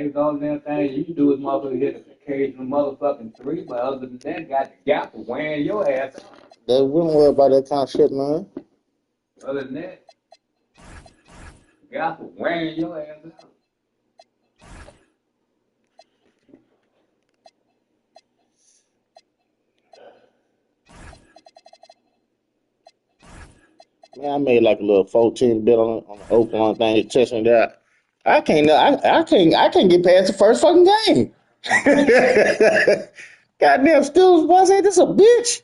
Davis, all the damn thing you can do is motherfucker hit an occasional motherfucking three, but other than that, got the gap of wearing your ass out. They wouldn't worry about that kind of shit, man. Other than that, gap of wearing your ass out. Man, I made like a little 14 bit on the Oakland thing, testing it out. I can't get past the first fucking game. Goddamn, still was ain't this a bitch?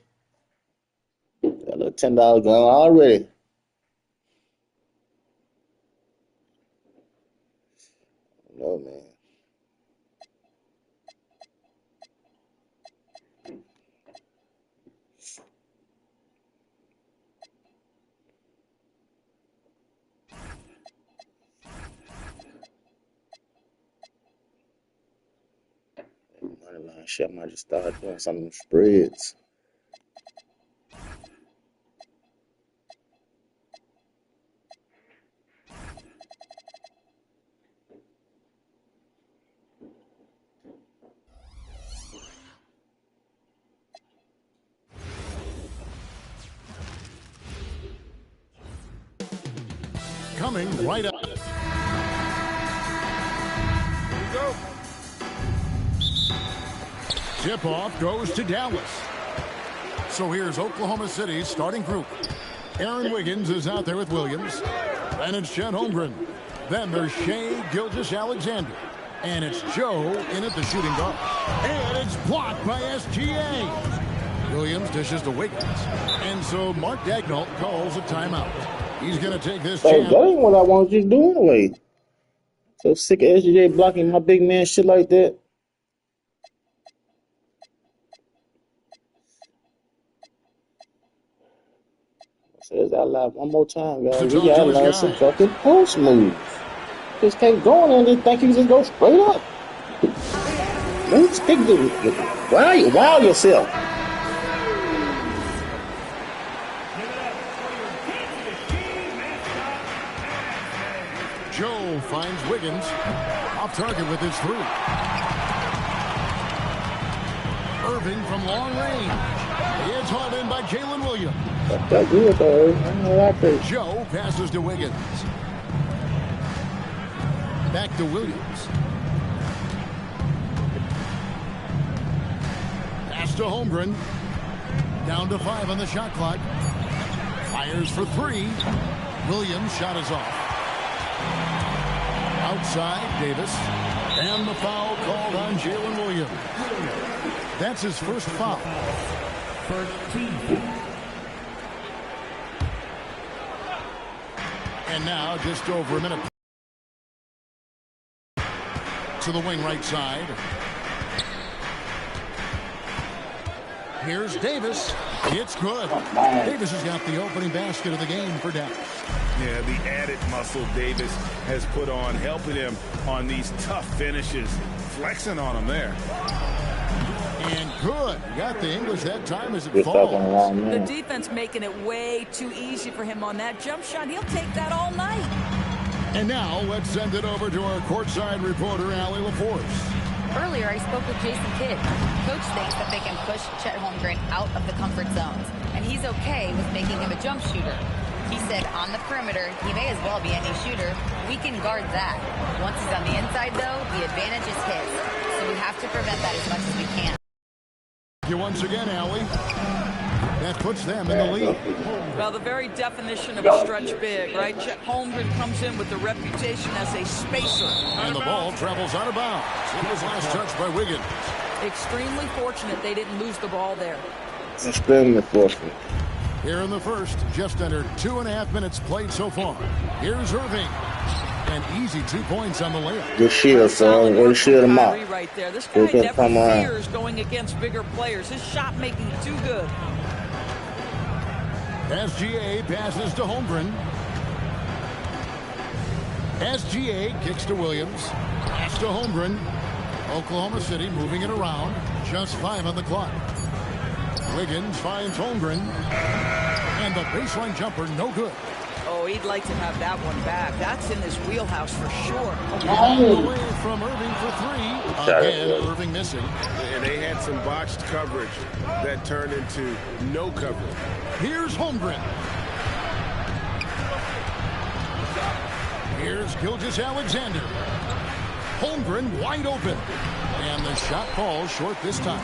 Got a little $10 gun already. No man. Money line shit, I might just start doing some of them spreads. Coming right up. Here we go. Tip-off goes to Dallas. So here's Oklahoma City's starting group. Aaron Wiggins is out there with Williams. Then it's Chet Holmgren. Then there's Shai Gilgeous-Alexander. And it's Joe in at the shooting guard. And it's blocked by SGA. Williams dishes to Wiggins. And so Mark Daigneault calls a timeout. He's going to take this chance. That ain't what I wanted you to do anyway. So sick of SGA blocking my big man shit like that. Says out loud one more time, guys. We gotta learn some fucking post moves. Just can't go in there and think you can just go straight up. Don't stick to it. Wow yourself. Joe finds Wiggins off target with his three. Irving from long range. It's hauled in by Jalen Williams. That's good, though. I know that. Joe passes to Wiggins. Back to Williams. Pass to Holmgren. Down to 5 on the shot clock. Fires for 3. Williams' shot is off. Outside, Davis. And the foul called on Jalen Williams. That's his first foul. 13. And now, just over a minute. To the wing right side. Here's Davis. It's good. Davis has got the opening basket of the game for Dallas. Yeah, the added muscle Davis has put on, helping him on these tough finishes. Flexing on him there. And good. Got the English that time as it falls. The defense making it way too easy for him on that jump shot. He'll take that all night. And now let's send it over to our courtside reporter, Allie LaForce. Earlier, I spoke with Jason Kidd. Coach thinks that they can push Chet Holmgren out of the comfort zones, and he's okay with making him a jump shooter. He said on the perimeter, he may as well be any shooter. We can guard that. Once he's on the inside, though, the advantage is his. So we have to prevent that as much as we can. Thank you once again, Allie. That puts them in the lead. Well, the very definition of a stretch big, right? Chet Holmgren comes in with the reputation as a spacer. And the ball travels out of bounds. It was last touched by Wiggins. Extremely fortunate they didn't lose the ball there. Extremely fortunate. Here in the first, just under 2.5 minutes played so far. Here's Irving. An easy 2 points on the layup. Good shield, son. Way to shield him out. Right there. This guy never fears going against bigger players. His shot making too good. SGA passes to Holmgren. SGA kicks to Williams. Pass to Holmgren. Oklahoma City moving it around. Just 5 on the clock. Wiggins finds Holmgren. And the baseline jumper no good. Oh, he'd like to have that one back. That's in his wheelhouse for sure. Away from Irving for three. Again, Irving missing. And they had some botched coverage that turned into no coverage. Here's Holmgren. Here's Gilgeous-Alexander. Holmgren wide open. And the shot falls short this time.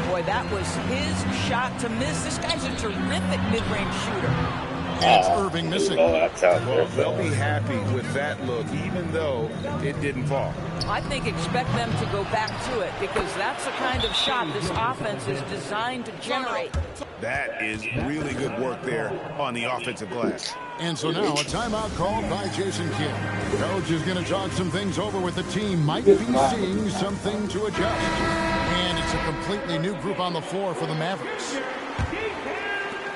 Boy, that was his shot to miss. This guy's a terrific mid-range shooter. It's Irving missing. Well, they'll be happy with that look, even though it didn't fall. I think expect them to go back to it because that's the kind of shot this offense is designed to generate. That is really good work there on the offensive glass. And so now a timeout called by Jason Kidd. Coach is going to talk some things over with the team. Might be seeing something to adjust. And it's a completely new group on the floor for the Mavericks.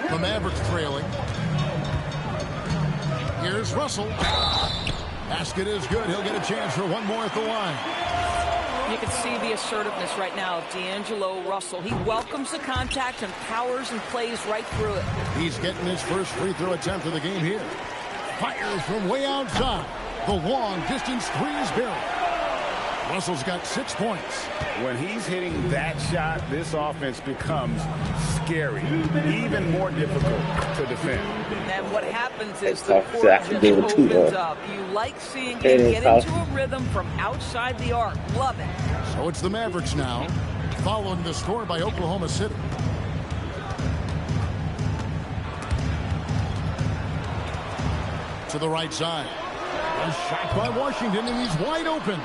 The Mavericks trailing. Here's Russell. Basket is good. He'll get a chance for one more at the line. You can see the assertiveness right now of D'Angelo Russell. He welcomes the contact and powers and plays right through it. He's getting his first free throw attempt of the game here. Fires from way outside. The long distance three is buried. Russell's got 6 points. When he's hitting that shot, this offense becomes scary, even more difficult to defend. And what happens is the court just opens up. You like seeing him get into a rhythm from outside the arc. Love it. So it's the Mavericks now, following the score by Oklahoma City. To the right side. A shot by Washington, and he's wide open.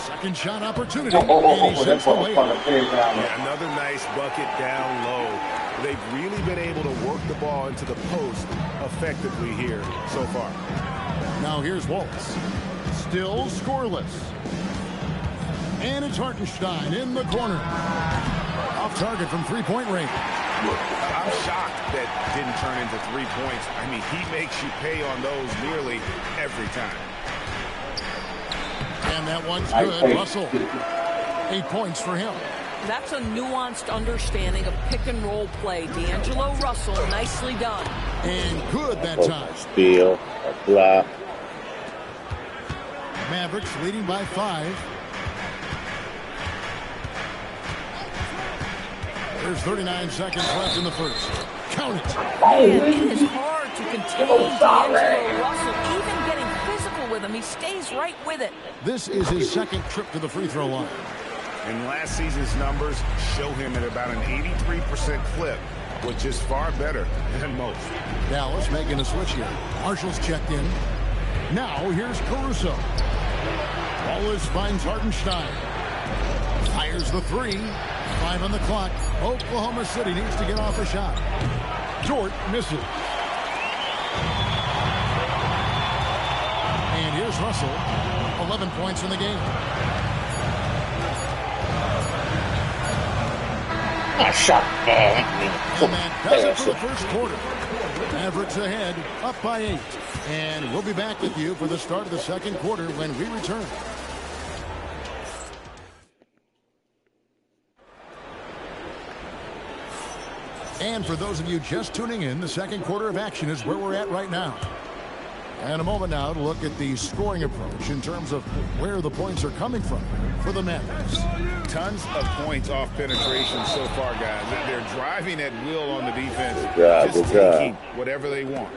Second shot opportunity, and he sets the layup. Yeah, another nice bucket down low. They've really been able to work the ball into the post effectively here so far. Now here's Waltz. Still scoreless. And it's Hartenstein in the corner. Off target from three-point range. I'm shocked that didn't turn into 3 points. I mean, he makes you pay on those nearly every time. And that one's good. Russell. 8 points for him. That's a nuanced understanding of pick and roll play. D'Angelo Russell, nicely done. And good that time. Steal, a block. Mavericks leading by 5. There's 39 seconds left in the first. Count it. Man, it is hard to contain D'Angelo Russell. Even getting physical with him, he stays right with it. This is his second trip to the free throw line. And last season's numbers show him at about an 83% clip, which is far better than most. Dallas making a switch here. Marshall's checked in. Now here's Caruso. Wallace finds Hartenstein. Fires the three. 5 on the clock. Oklahoma City needs to get off a shot. Dort misses. And here's Russell. 11 points in the game. A shot. And that does it for the first quarter. Mavericks ahead, up by 8. And we'll be back with you for the start of the second quarter when we return. And for those of you just tuning in, the second quarter of action is where we're at right now. And a moment now to look at the scoring approach in terms of where the points are coming from for the Mavericks. Tons of points off penetration so far, guys. They're driving at will on the defense, just taking whatever they want.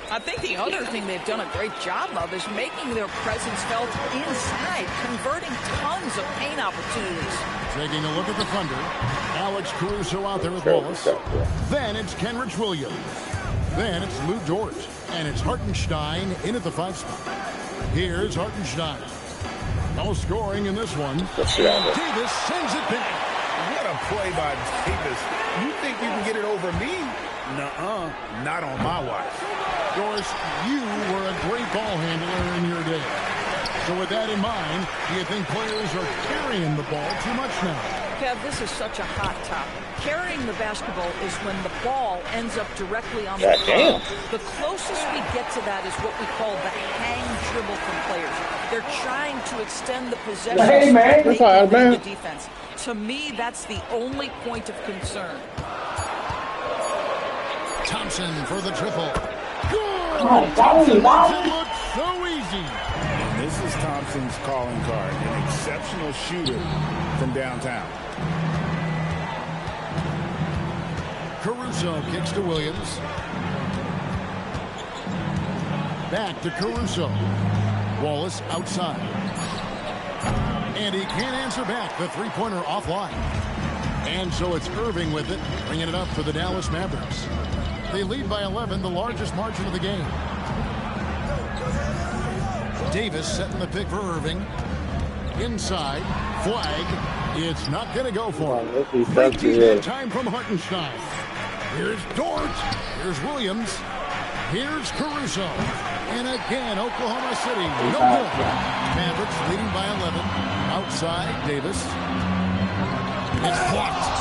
I think the other thing they've done a great job of is making their presence felt inside, converting tons of paint opportunities. Taking a look at the Thunder. Alex Caruso out there with Wallace. Then it's Kenrich Williams. Then it's Lou Dort. And it's Hartenstein in at the 5 spot. Here's Hartenstein. No scoring in this one. Davis sends it back. What a play by Davis. You think you can get it over me? Nuh-uh. Not on my watch. Doris, you were a great ball handler in your day. So with that in mind, do you think players are carrying the ball too much now? Kev, this is such a hot topic. Carrying the basketball is when the ball ends up directly on the floor. The closest we get to that is what we call the hang dribble from players. They're trying to extend the possession so that they can beat the defense. To me, that's the only point of concern. Thompson for the triple. Good! Thompson makes it look so easy. And this is Thompson's calling card, an exceptional shooter from downtown. Caruso kicks to Williams. Back to Caruso. Wallace outside. And he can't answer back. The three-pointer offline. And so it's Irving with it, bringing it up for the Dallas Mavericks. They lead by 11, the largest margin of the game. Davis setting the pick for Irving. Inside. Flag. It's not going to go for him. Great defense time from Hartenstein. Here's Dort. Here's Williams. Here's Caruso. And again, Oklahoma City. No good. Mavericks leading by 11. Outside, Davis. It's blocked.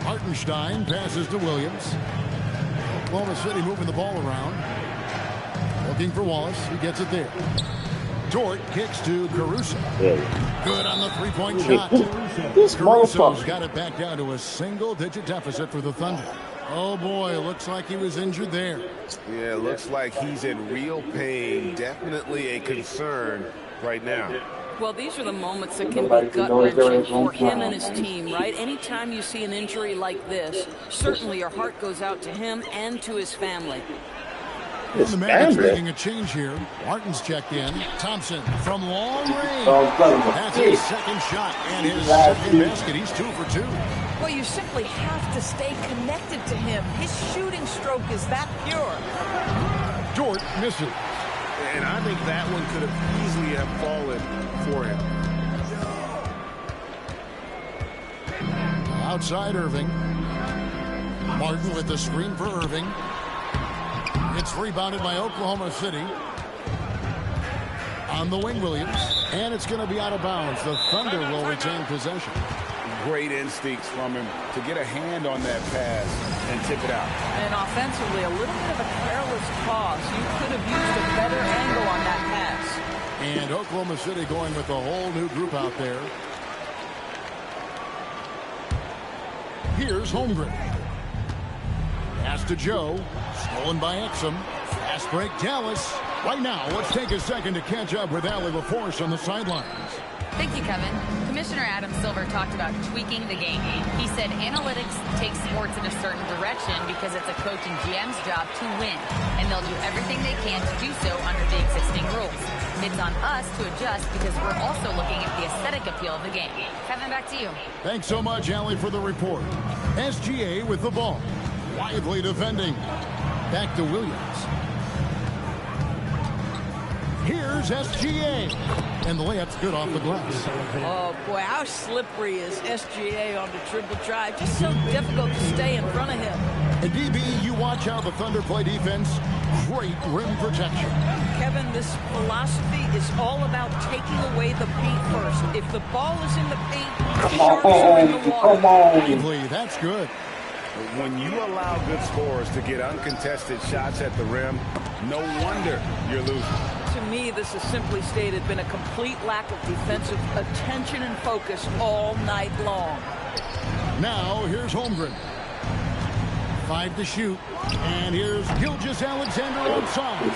Hartenstein passes to Williams. Oklahoma City moving the ball around. Looking for Wallace. He gets it there. Dort kicks to Caruso. Good on the three-point shot. Caruso's got it back down to a single-digit deficit for the Thunder. Oh, boy, looks like he was injured there. Yeah, looks like he's in real pain. Definitely a concern right now. Well, these are the moments that can be gut-wrenching for him and his team, right? Anytime you see an injury like this, certainly your heart goes out to him and to his family. The Mavericks making a change here. Martin's checked in. Thompson from long range. That's his second shot and his second basket. He's 2 for 2. Well, you simply have to stay connected to him. His shooting stroke is that pure. Dort misses. And I think that one could have easily have fallen for him. Outside Irving. Martin with the screen for Irving. It's rebounded by Oklahoma City. On the wing, Williams. And it's going to be out of bounds. The Thunder will retain possession. Great instincts from him to get a hand on that pass and tip it out. And offensively, a little bit of a careless toss. You could have used a better angle on that pass. And Oklahoma City going with a whole new group out there. Here's Holmgren. Pass to Joe. Stolen by Exum. Fast break Dallas. Right now, let's take a second to catch up with Allie LaForce on the sidelines. Thank you, Kevin. Commissioner Adam Silver talked about tweaking the game. He said analytics takes sports in a certain direction because it's a coach and GM's job to win, and they'll do everything they can to do so under the existing rules. It's on us to adjust because we're also looking at the aesthetic appeal of the game. Kevin, back to you. Thanks so much, Allie, for the report. SGA with the ball. Lively defending. Back to Williams. Here's SGA. And the layup's good off the glass. Oh, boy, how slippery is SGA on the dribble drive? Just so difficult to stay in front of him. And DB, you watch how the Thunder play defense. Great rim protection. Kevin, this philosophy is all about taking away the paint first. If the ball is in the paint, the Sharks are in the water. Lively, that's good. When you allow good scorers to get uncontested shots at the rim, no wonder you're losing. To me, this has simply stated been a complete lack of defensive attention and focus all night long. Now, here's Holmgren. 5 to shoot. And here's Gilgeous-Alexander outside.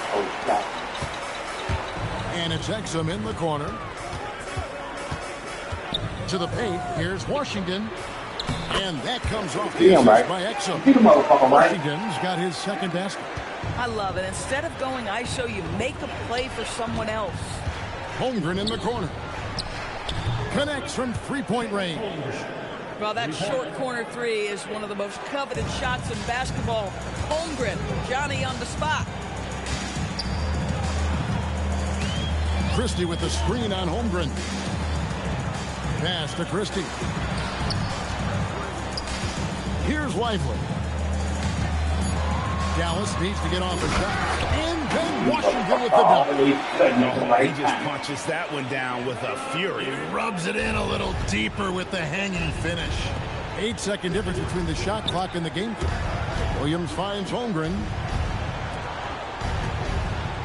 And it's Exum in the corner. To the paint. Here's Washington. And that comes off the assist by Exum. Washington's got his second basket. I love it. Instead of going ISO, you make a play for someone else. Holmgren in the corner. Connects from three-point range. Well, that short corner three is one of the most coveted shots in basketball. Holmgren, Johnny on the spot. Christie with the screen on Holmgren. Pass to Christie. Here's Lively. Dallas needs to get off a shot. And then Washington with the dunk. He just punches that one down with a fury. He rubs it in a little deeper with the hanging finish. 8-second difference between the shot clock and the game clock. Williams finds Holmgren.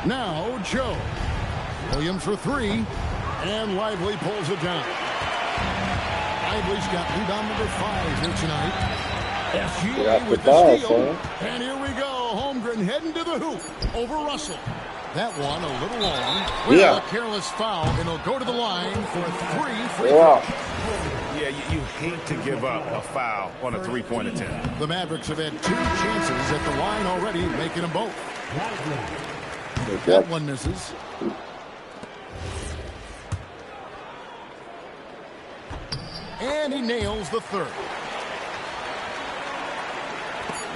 Now Joe. Williams for 3. And Lively pulls it down. Lively's got rebound number 5 here tonight. SGA with the ball, steal. son. And here we go. Holmgren heading to the hoop over Russell. That one a little long. Well, a careless foul, and he'll go to the line for 3 free throws. Yeah, you hate to give up a foul on a three-point attempt. The Mavericks have had 2 chances at the line already, making them both. That one misses. And he nails the third.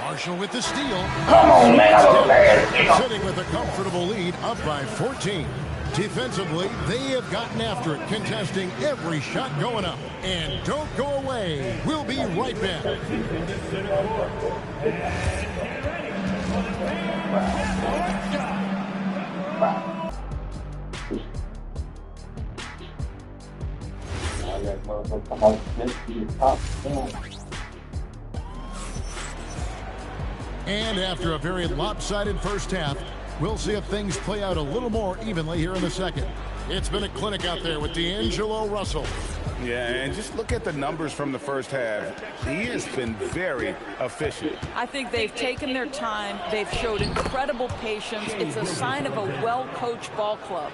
Marshall with the steal. Come on, man. Sitting with a comfortable lead, up by 14. Defensively, they have gotten after it, contesting every shot going up. And don't go away. We'll be right back. And after a very lopsided first half, we'll see if things play out a little more evenly here in the second. It's been a clinic out there with D'Angelo Russell. Yeah, and just look at the numbers from the first half. He has been very efficient. I think they've taken their time. They've showed incredible patience. It's a sign of a well-coached ball club.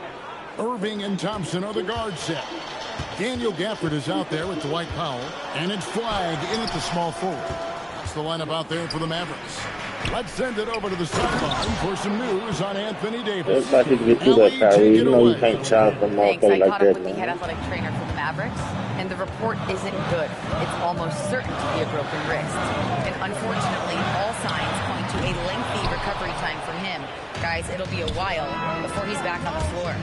Irving and Thompson are the guard set. Daniel Gafford is out there with Dwight Powell, and it's Flag in at the small forward. That's the lineup out there for the Mavericks. Let's send it over to the sideline for some news on Anthony Davis. Everybody can get through that, Kyrie. You know you can't challenge them Thanks. motherfuckers I like caught that, up with the head athletic trainer for the Mavericks, and the report isn't good. It's almost certain to be a broken wrist. And unfortunately, all signs point to a lengthy recovery time for him. Guys, it'll be a while before he's back on the floor.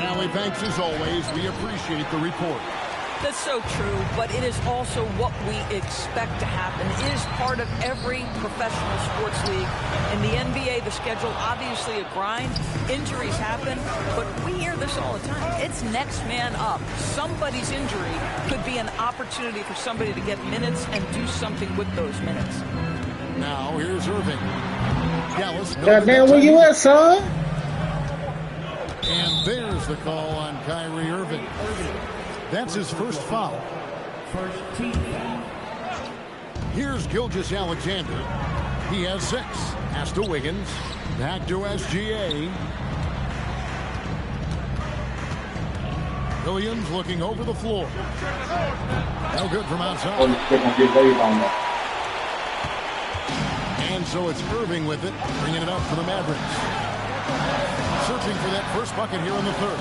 Allie, thanks as always. We appreciate the report. That's so true, but it is also what we expect to happen. It is part of every professional sports league. In the NBA, the schedule, obviously a grind. Injuries happen, but we hear this all the time. It's next man up. Somebody's injury could be an opportunity for somebody to get minutes and do something with those minutes. Now, here's Irving. Dallas. Goddamn, where you at, son? And there's the call on Kyrie Irving. That's his first foul. Here's Gilgeous-Alexander. He has 6. Pass to Wiggins. Back to SGA. Williams looking over the floor. No good from outside. And so it's Irving with it, bringing it up for the Mavericks. Searching for that first bucket here in the third.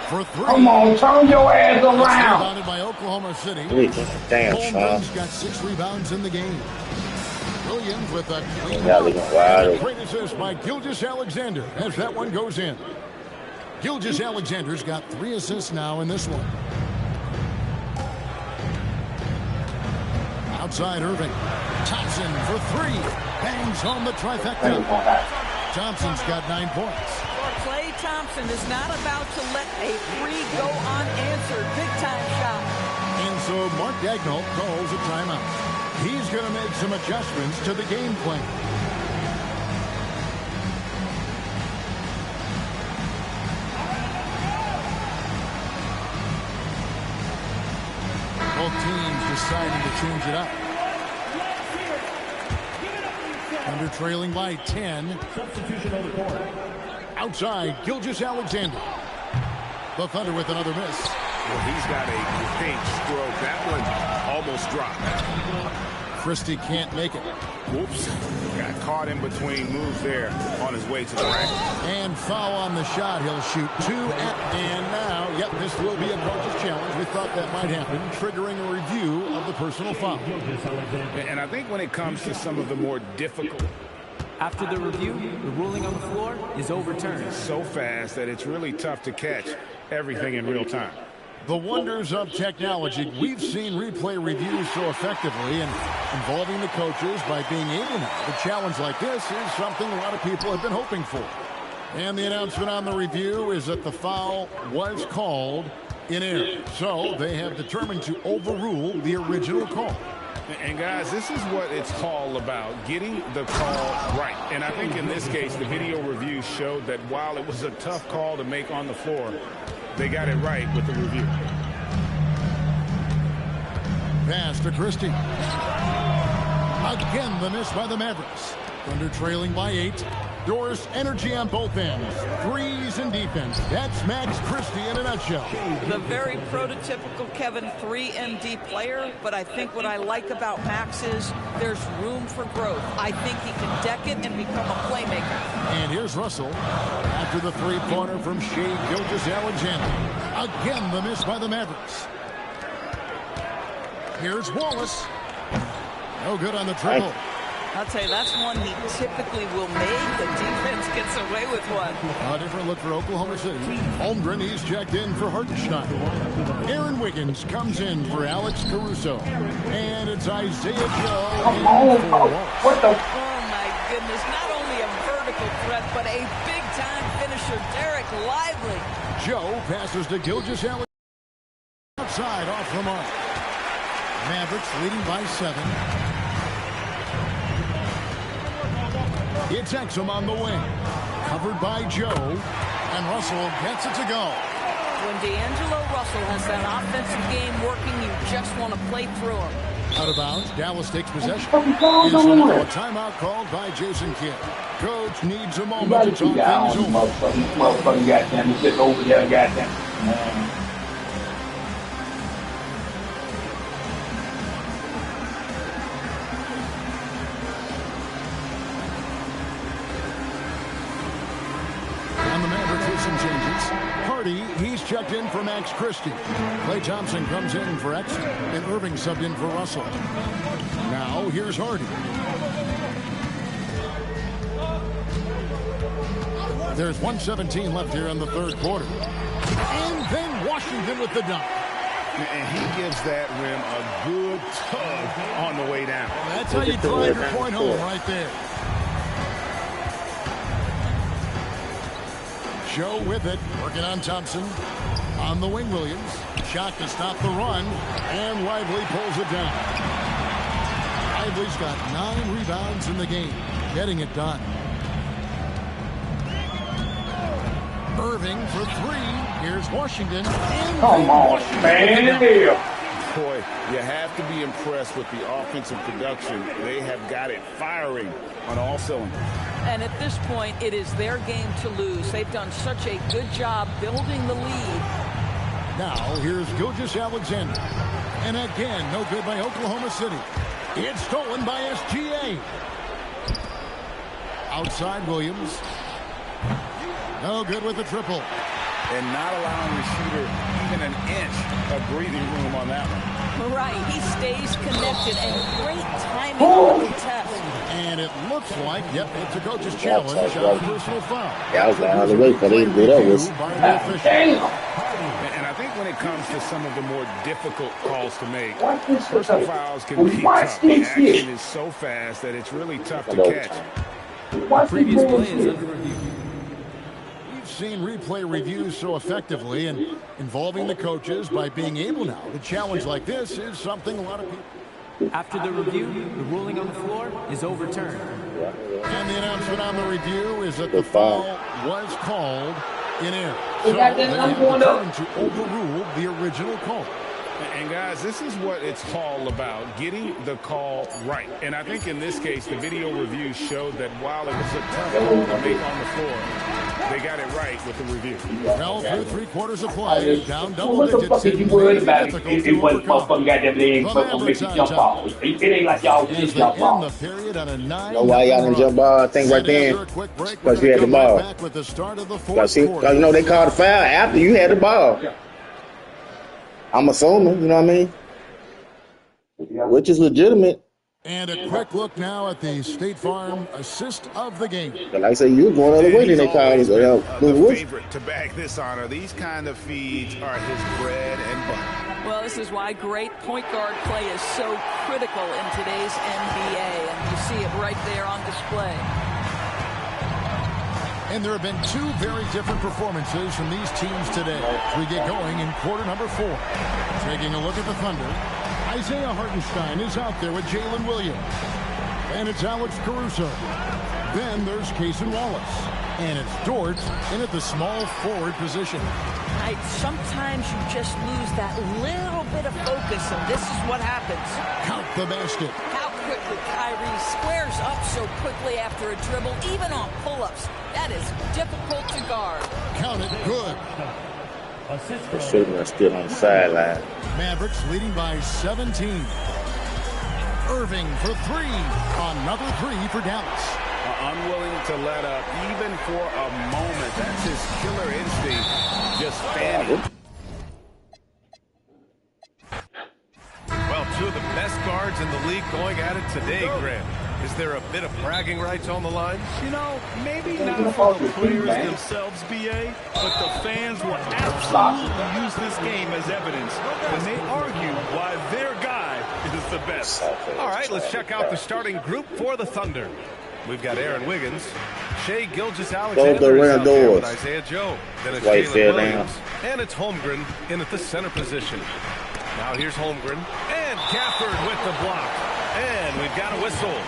For 3. Come on, turn your ass around. Rebounded by Oklahoma City. Damn, Holmgren's got 6 rebounds in the game. Williams with a clean great assist by Gilgeous-Alexander as that one goes in. Gilgeous-Alexander's got 3 assists now in this one. Outside Irving. Thompson for 3. Bangs home the trifecta. Thompson's got 9 points. Klay Thompson is not about to let a 3 go unanswered. Big-time shot. And so Mark Daigneault calls a timeout. He's going to make some adjustments to the game plan. Both teams deciding to change it up. Under trailing by 10. Substitution on the court. Outside, Gilgeous-Alexander. The Thunder with another miss. Well, he's got a pink stroke. That one almost dropped. Christie can't make it. Whoops. Got caught in between moves there on his way to the rack. And foul on the shot. He'll shoot 2 and now, yep, this will be a coach's challenge. We thought that might happen, triggering a review of the personal foul. And I think when it comes to some of the more difficult... After the review, the ruling on the floor is overturned. So fast that it's really tough to catch everything in real time. The wonders of technology. We've seen replay reviews so effectively and involving the coaches by being able to. A challenge like this is something a lot of people have been hoping for. And the announcement on the review is that the foul was called in error. So they have determined to overrule the original call. And guys, this is what it's all about, getting the call right. And I think in this case, the video review showed that while it was a tough call to make on the floor, they got it right with the review. pass to Christie. Again, the miss by the Mavericks. Thunder trailing by 8. Doris energy on both ends. Threes in defense. That's Max Christie in a nutshell. The very prototypical Kevin 3-and-D player, but I think what I like about Max is there's room for growth. I think he can deck it and become a playmaker. And here's Russell after the three-pointer from Shai Gilgeous-Alexander. Again, the miss by the Mavericks. Here's Wallace. No good on the triple. I'll tell you, that's one he typically will make. The defense gets away with one. A different look for Oklahoma City. Holmgren, he's checked in for Hartenstein. Aaron Wiggins comes in for Alex Caruso. And it's Isaiah Joe. What the? Oh, my goodness. Not only a vertical threat, but a big-time finisher, Derek Lively. Joe passes to Gilgeous-Alexander. Outside, off the mark. Mavericks leading by 7. It's Exum on the wing. Covered by Joe. And Russell gets it to go. When D'Angelo Russell has that offensive game working, you just want to play through him. Out of bounds. Dallas takes possession. A timeout called by Jason Kidd. Coach needs a moment to talk things over. Motherfucking goddamn, he's just over there, goddamn. He's checked in for Max Christie. Klay Thompson comes in for Exum, and Irving subbed in for Russell. Now here's Hardy. There's 1:17 left here in the third quarter. And then Washington with the dunk. And he gives that rim a good tug on the way down. That's how you drive your point home right there. Joe with it, working on Thompson. On the wing, Williams. Shot to stop the run, and Lively pulls it down. Lively's got 9 rebounds in the game, getting it done. Irving for 3. Here's Washington. Come on, man. Boy, you have to be impressed with the offensive production. They have got it firing on all cylinders. And at this point, it is their game to lose. They've done such a good job building the lead. Now, here's Gilgeous-Alexander. And again, no good by Oklahoma City. It's stolen by SGA. Outside, Williams. No good with the triple. And not allowing the shooter even an inch of breathing room on that one. Right, he stays connected, and great timing on the contest. And it looks like, yep, it's a coach's challenge on a personal foul. Yeah, I was like, how the way for these good overs. And I think when it comes to some of the more difficult calls to make, personal fouls can be tough. The action is so fast that it's really tough to catch. Previous play is under review. Seen replay reviews so effectively and involving the coaches by being able now to challenge like this is something a lot of people. After the review, the ruling on the floor is overturned. And the announcement on the review is that the foul was called in error. So they have determined to overrule the original call. And guys, this is what it's all about, getting the call right. And I think in this case, the video review showed that while it was a tough call to make on the floor, they got it right with the review. Well, through 3 quarters of play, down double What the digits. fuck is you worried about? It wasn't motherfucking goddamn they ain't gonna make you jump off. It ain't like y'all As just they jump end off. the period on a 9. You know why y'all didn't jump ball? I think right then. Because we had the ball. Back with the start of the Because fourth quarter. you know they called the foul after you had the ball. I'm assuming, you know what I mean? Which is legitimate. And a quick look now at the State Farm assist of the game. But like I say, you were going other way than they called it. The favorite to bag this honor. These kind of feeds are his bread and butter. Well, this is why great point guard play is so critical in today's NBA, and you see it right there on display. And there have been 2 very different performances from these teams today as we get going in quarter number 4. Taking a look at the Thunder, Isaiah Hartenstein is out there with Jalen Williams. And it's Alex Caruso. Then there's Cason Wallace. And it's Dort in at the small forward position. Sometimes you just lose that little bit of focus, and this is what happens. Count the basket. How quickly Kyrie squares up so quickly after a dribble, even on pull-ups. That is difficult to guard. Count it good. The shooter is still on the sideline. Mavericks leading by 17. Irving for three. Another three for Dallas. Unwilling to let up even for a moment. That's his killer instinct. Just fanning. Well, two of the best guards in the league going at it today, Grant. Is there a bit of bragging rights on the line? You know, maybe not for the players themselves, BA, but the fans will absolutely use this game as evidence when they argue why their guy is the best. All right, let's check out the starting group for the Thunder. We've got Aaron Wiggins, Shai Gilgeous-Alexander is out there with Isaiah Joe. Then it's Jalen Williams, and it's Holmgren in at the center position. Now here's Holmgren, and Gafford with the block. And we've got a whistle.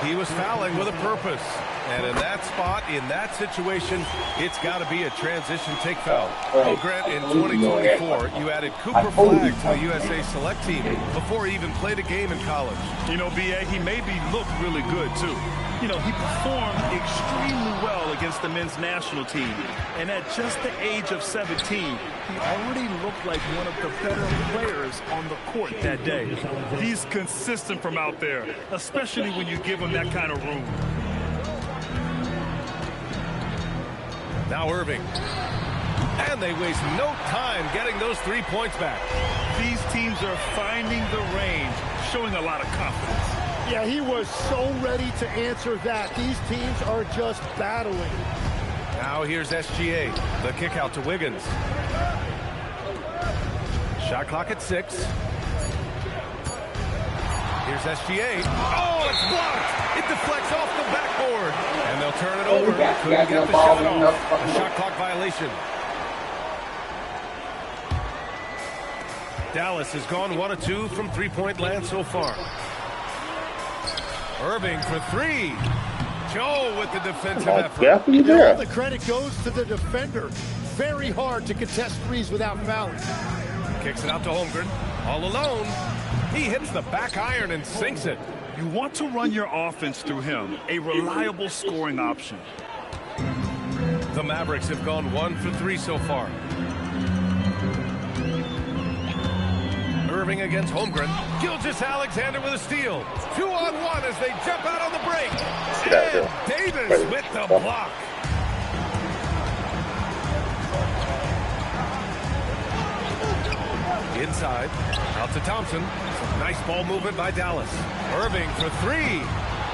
He was fouling with a purpose. And in that spot, in that situation, it's got to be a transition take foul. Well, Grant, in 2024, you added Cooper Flagg to the USA Select team before he even played a game in college. You know, BA, he maybe looked really good, too. You know, he performed extremely well against the men's national team. And at just the age of 17, he already looked like one of the better players on the court that day. He's consistent from out there, especially when you give him that kind of room. Now Irving. And they waste no time getting those 3 points back. These teams are finding the range, showing a lot of confidence. Yeah, he was so ready to answer that. These teams are just battling. Now here's SGA. The kick out to Wiggins. Shot clock at 6. Here's SGA. Oh, it's blocked. It deflects off the backboard. And they'll turn it over. Couldn't get the shot off. A shot clock violation. Dallas has gone 1 of 2 from three-point land so far. Irving for 3. Joe with the defensive effort. You know, the credit goes to the defender. Very hard to contest threes without fouling. Kicks it out to Holmgren. All alone. He hits the back iron and sinks it. You want to run your offense through him. A reliable scoring option. The Mavericks have gone 1 for 3 so far. Irving against Holmgren. Gilgeous-Alexander with a steal. 2-on-1 as they jump out on the break. And Davis with the block. Inside. Out to Thompson. Nice ball movement by Dallas. Irving for 3.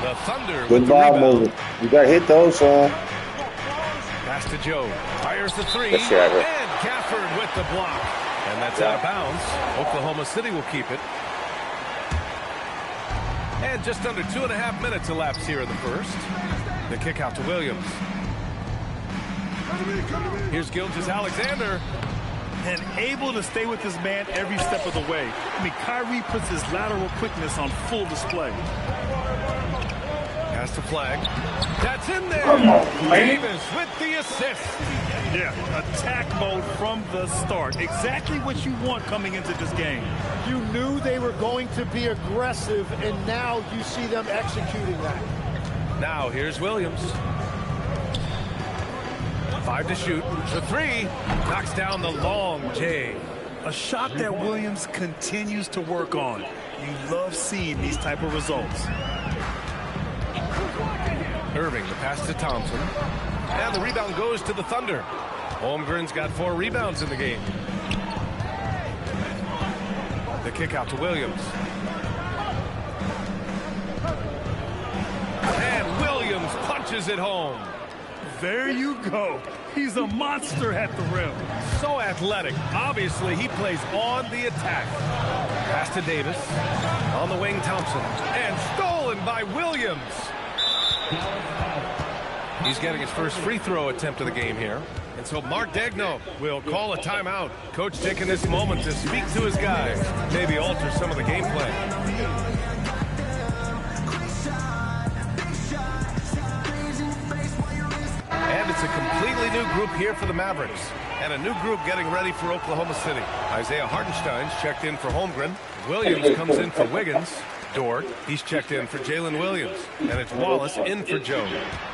The Thunder with the rebound. Movement. You got to hit those. Pass to Joe. Fires the 3. And Gafford with the block. And that's out of bounds. Oklahoma City will keep it. And just under 2.5 minutes elapsed here in the first. The kick out to Williams. Here's Gilgeous-Alexander. And able to stay with his man every step of the way. I mean, Kyrie puts his lateral quickness on full display. Pass to Flagg. That's in there. Davis with the assist. Yeah, attack mode from the start. Exactly what you want coming into this game. You knew they were going to be aggressive, and now you see them executing that. Now here's Williams. 5 to shoot. For 3. Knocks down the long J. A shot that Williams continues to work on. You love seeing these type of results. Irving, the pass to Thompson. And the rebound goes to the Thunder. Holmgren's got 4 rebounds in the game. The kick out to Williams. And Williams punches it home. There you go. He's a monster at the rim. So athletic. Obviously, he plays on the attack. Pass to Davis. On the wing, Thompson. And stolen by Williams. He's getting his first free throw attempt of the game here. And so Mark Daigneault will call a timeout. Coach taking this moment to speak to his guys. Maybe alter some of the game plan. And it's It's a completely new group here for the Mavericks. And a new group getting ready for Oklahoma City. Isaiah Hartenstein's checked in for Holmgren. Williams comes in for Wiggins. Dort, he's checked in for Jalen Williams. And it's Wallace in for Joe.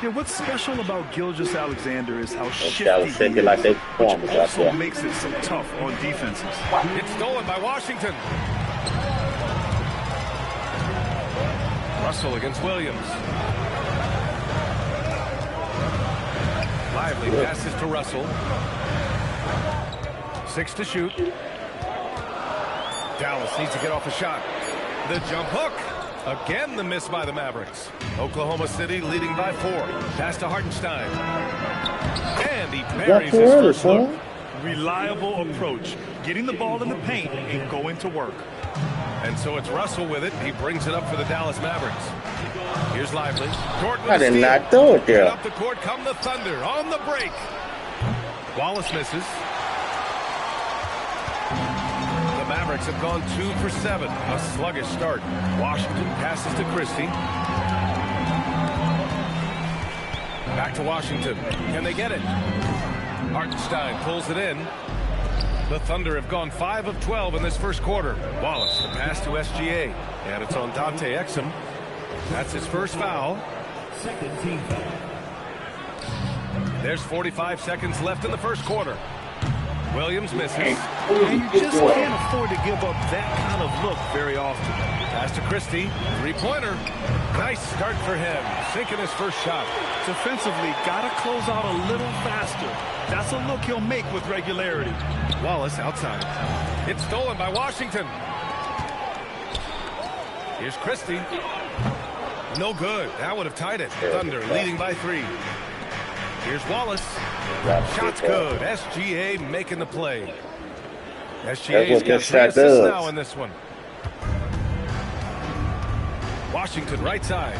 Yeah, what's special about Gilgeous-Alexander is how shifty he is, like they which also makes it so tough on defenses. It's stolen by Washington. Russell against Williams. Lively passes to Russell. 6 to shoot. Dallas needs to get off a shot. The jump hook. Again, the miss by the Mavericks. Oklahoma City leading by 4. Pass to Hartenstein. And he buries his first look. Reliable approach. Getting the ball in the paint and going to work. And so it's Russell with it. He brings it up for the Dallas Mavericks. Here's Lively. I did not do it there. Up the court come the Thunder on the break. Wallace misses. The Mavericks have gone 2 for 7. A sluggish start. Washington passes to Christie. Back to Washington. Can they get it? Hartenstein pulls it in. The Thunder have gone 5 of 12 in this first quarter. Wallace, the pass to SGA. And it's on Dante Exum. That's his first foul. Second team foul. There's 45 seconds left in the first quarter. Williams misses. And you just can't afford to give up that kind of look very often. Pass to Christie. Three-pointer. Nice start for him. Sinking his first shot. Defensively, got to close out a little faster. That's a look he'll make with regularity. Wallace outside. It's stolen by Washington. Here's Christie. No good. That would have tied it. Thunder leading by 3. Here's Wallace. Shot's good. SGA making the play. SGA's got 3 assists now in this one. Washington right side.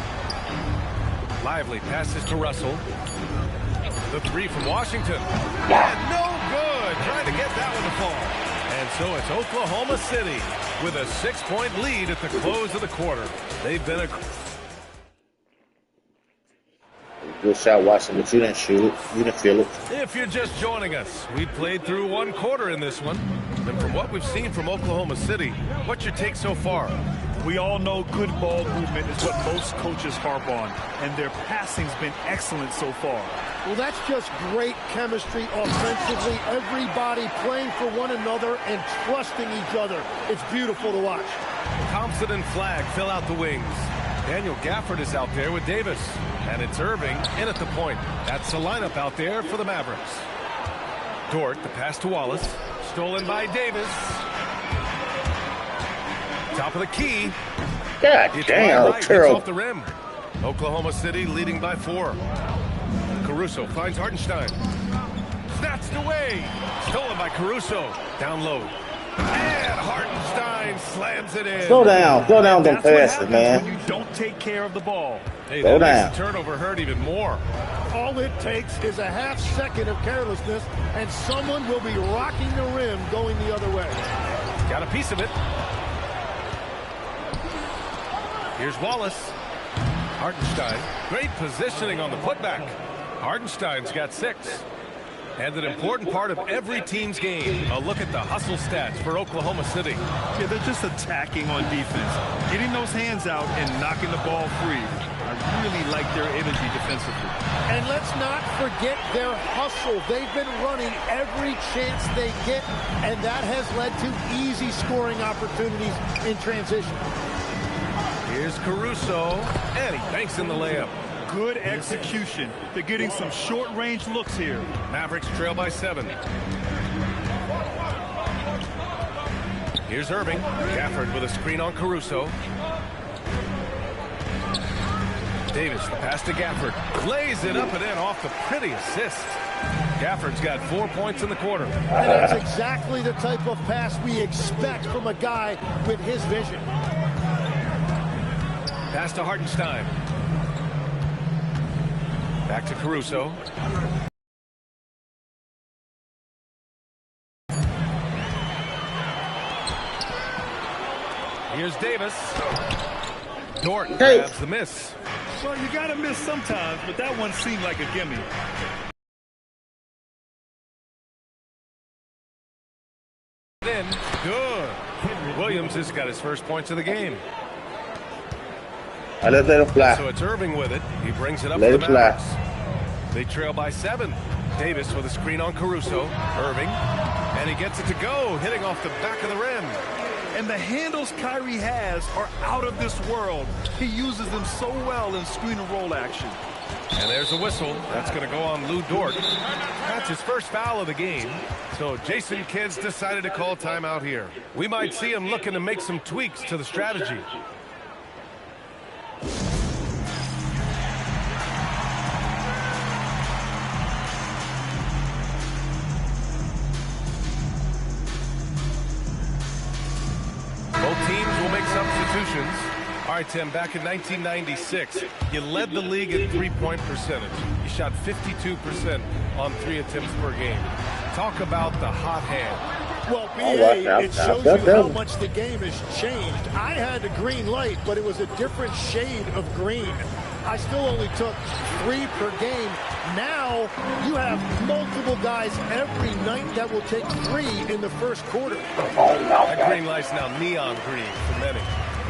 Lively passes to Russell. The 3 from Washington. And no good. Trying to get that one to fall. And so it's Oklahoma City with a 6-point lead at the close of the quarter. They've been a good shot, Watson, but you didn't shoot it. You didn't feel it. If you're just joining us, we played through 1 quarter in this one. And from what we've seen from Oklahoma City, what's your take so far? We all know good ball movement is what most coaches harp on, and their passing's been excellent so far. Well, that's just great chemistry offensively. Everybody playing for one another and trusting each other. It's beautiful to watch. Thompson and Flagg fill out the wings. Daniel Gafford is out there with Davis. And it's Irving in at the point. That's the lineup out there for the Mavericks. Dort, the pass to Wallace. Stolen by Davis. Top of the key. God damn, right. It's off the rim. Oklahoma City leading by 4. Caruso finds Hartenstein. Snatched away. Stolen by Caruso. Down low. And Hartenstein slams it in. Slow down, don't pass it, man. When you don't take care of the ball. Hey, that makes the turnover hurt even more. All it takes is a half second of carelessness, and someone will be rocking the rim going the other way. Got a piece of it. Here's Wallace. Hartenstein. Great positioning on the putback. Hartenstein's got 6. And an important part of every team's game. A look at the hustle stats for Oklahoma City. Yeah, they're just attacking on defense. Getting those hands out and knocking the ball free. I really like their energy defensively. And let's not forget their hustle. They've been running every chance they get, and that has led to easy scoring opportunities in transition. Here's Caruso, and he banks in the layup. Good execution. They're getting some short-range looks here. Mavericks trail by 7. Here's Irving. Gafford with a screen on Caruso. Davis, the pass to Gafford. Lays it up and in off the pretty assist. Gafford's got 4 points in the quarter. And that's exactly the type of pass we expect from a guy with his vision. Pass to Hartenstein. Back to Caruso. Here's Davis. Dort grabs the miss. Well, you got to miss sometimes, but that one seemed like a gimme. In. Good. Williams has got his first points of the game. I let it fly. So it's Irving with it. He brings it up Let to it the fly. Mavericks. They trail by 7. Davis with a screen on Caruso. Irving. And he gets it to go, hitting off the back of the rim. And the handles Kyrie has are out of this world. He uses them so well in screen and roll action. And there's a whistle. That's going to go on Lou Dort. That's his first foul of the game. So Jason Kidd's decided to call timeout here. We might see him looking to make some tweaks to the strategy. Both teams will make substitutions. All right, Tim, back in 1996, you led the league in three-point percentage. You shot 52% on 3 attempts per game. Talk about the hot hand. Well, BA, it shows you how much the game has changed. I had the green light, but it was a different shade of green. I still only took 3 per game. Now you have multiple guys every night that will take 3 in the first quarter. That green light's now neon green for many.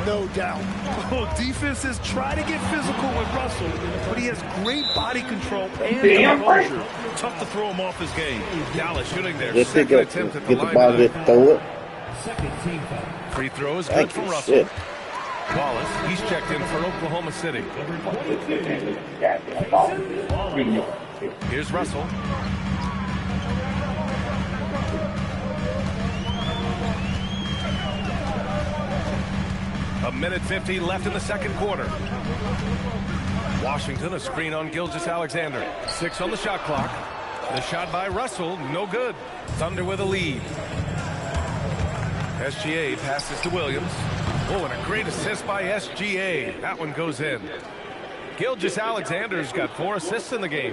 No doubt. Well, defenses try to get physical with Russell, but he has great body control and composure. Tough to throw him off his game. Dallas shooting their Just second get attempt at the the line. ball, just throw it. Second team foul. Free throw is good Thank from you, Russell. shit. Wallace, he's checked in for Oklahoma City. Here's Russell. A minute 50 left in the second quarter. Washington, a screen on Gilgeous-Alexander. 6 on the shot clock. The shot by Russell, no good. Thunder with a lead. SGA passes to Williams. Oh, and a great assist by SGA. That one goes in. Gilgeous-Alexander's got 4 assists in the game.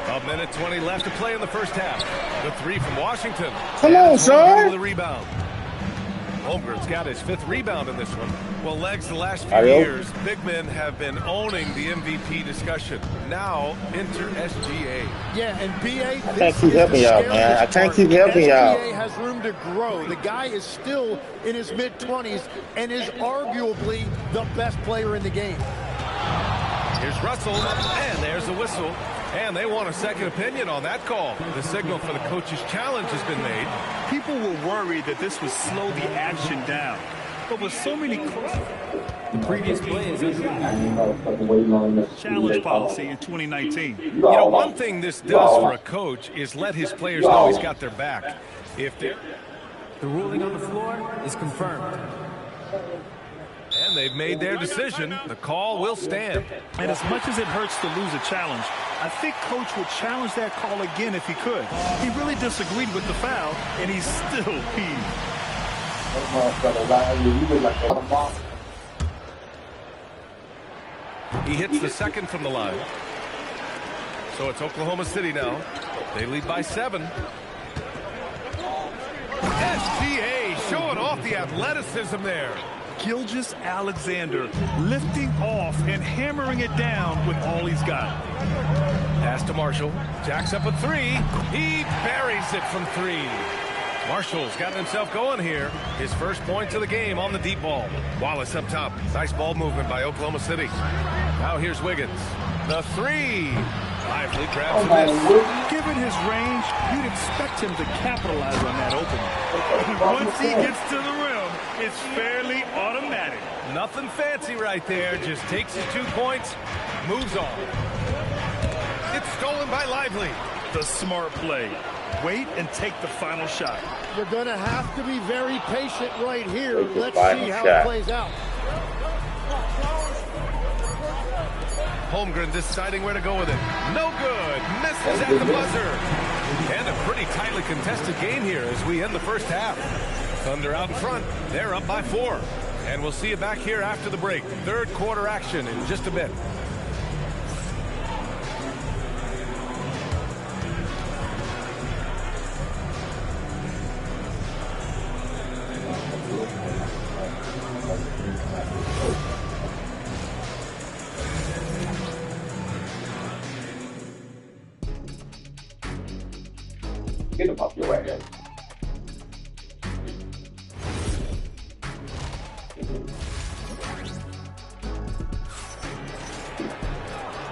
A minute 20 left to play in the first half. The 3 from Washington. Come on, son. The rebound. Holmgren's got his 5th rebound in this one. Well, Legs, the last few Ariel. years, big men have been owning the MVP discussion. Now, enter SGA. Yeah, and BA, I can't keep helping y'all, man. I can't keep helping y'all. SGA has room to grow. The guy is still in his mid-20s and is arguably the best player in the game. Here's Russell, and there's a whistle. And they want a second opinion on that call. The signal for the coach's challenge has been made. People were worried that this would slow the action down. But with so many The previous play is challenge policy in 2019. You know, one thing this does for a coach is let his players know he's got their back. If they the ruling on the floor is confirmed. And they've made their decision. The call will stand. And as much as it hurts to lose a challenge, I think Coach would challenge that call again if he could. He really disagreed with the foul, and he's still peeved. He hits the second from the line. So it's Oklahoma City now. They lead by 7. SGA showing off the athleticism there. Gilgeous-Alexander lifting off and hammering it down with all he's got. Pass to Marshall. Jacks up a 3. He buries it from 3. Marshall's gotten himself going here. His first points of the game on the deep ball. Wallace up top. Nice ball movement by Oklahoma City. Now here's Wiggins. The 3. Lively grabs the miss. Given his range, you'd expect him to capitalize on that opening. Once he gets to the rim, it's fairly automatic. Nothing fancy right there. Just takes his 2 points, moves on. It's stolen by Lively. The smart play. Wait and take the final shot. We're going to have to be very patient right here. Let's see how shot. it plays out. Holmgren deciding where to go with it. No good. Misses at the buzzer. And a pretty tightly contested game here as we end the first half. Thunder out in front. They're up by 4. And we'll see you back here after the break. Third quarter action in just a bit. Get him off your ass.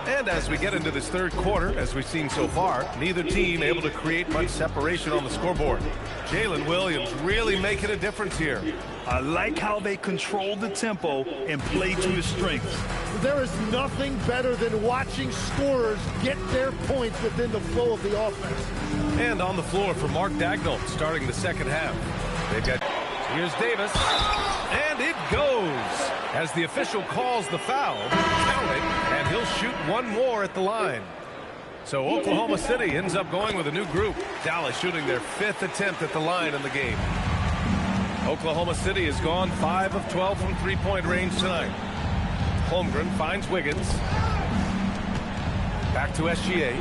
And as we get into this third quarter, as we've seen so far, neither team able to create much separation on the scoreboard. Jalen Williams really making a difference here. I like how they control the tempo and play to his strengths. There is nothing better than watching scorers get their points within the flow of the offense. And on the floor for Mark Daigneault starting the second half. They've got, here's Davis, and it goes. As the official calls the foul, count it, and he'll shoot one more at the line. So Oklahoma City ends up going with a new group. Dallas shooting their 5th attempt at the line in the game. Oklahoma City has gone 5 of 12 from three-point range tonight. Holmgren finds Wiggins. Back to SGA.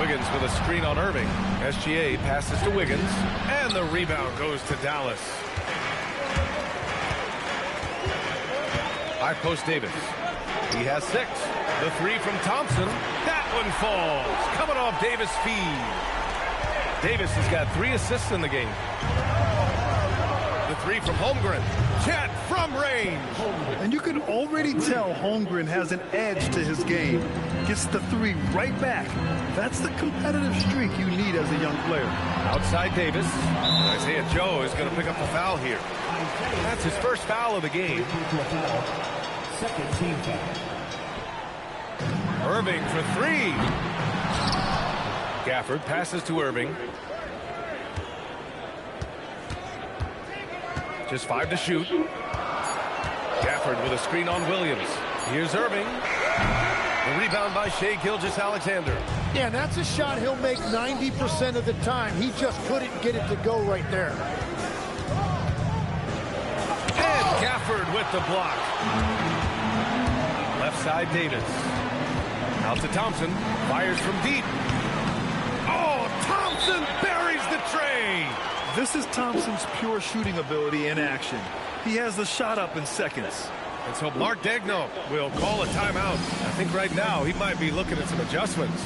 Wiggins with a screen on Irving. SGA passes to Wiggins, and the rebound goes to Dallas. High post Davis. He has 6. The 3 from Thompson. That one falls. Coming off Davis' feed. Davis has got 3 assists in the game. The 3 from Holmgren. Chet from range. And you can already tell Holmgren has an edge to his game. Gets the 3 right back. That's the competitive streak you need as a young player. Outside Davis. Isaiah Joe is going to pick up the foul here. That's his first foul of the game. Second team foul. Irving for 3. Gafford passes to Irving. Just 5 to shoot. Gafford with a screen on Williams. Here's Irving. The rebound by Shai Gilgeous-Alexander. Yeah, and that's a shot he'll make 90% of the time. He just couldn't get it to go right there. And Gafford with the block. Left side Davis. Out to Thompson. Fires from deep. Oh, Thompson buries the tray. This is Thompson's pure shooting ability in action. He has the shot up in seconds. And so Mark Daigneault will call a timeout. I think right now he might be looking at some adjustments.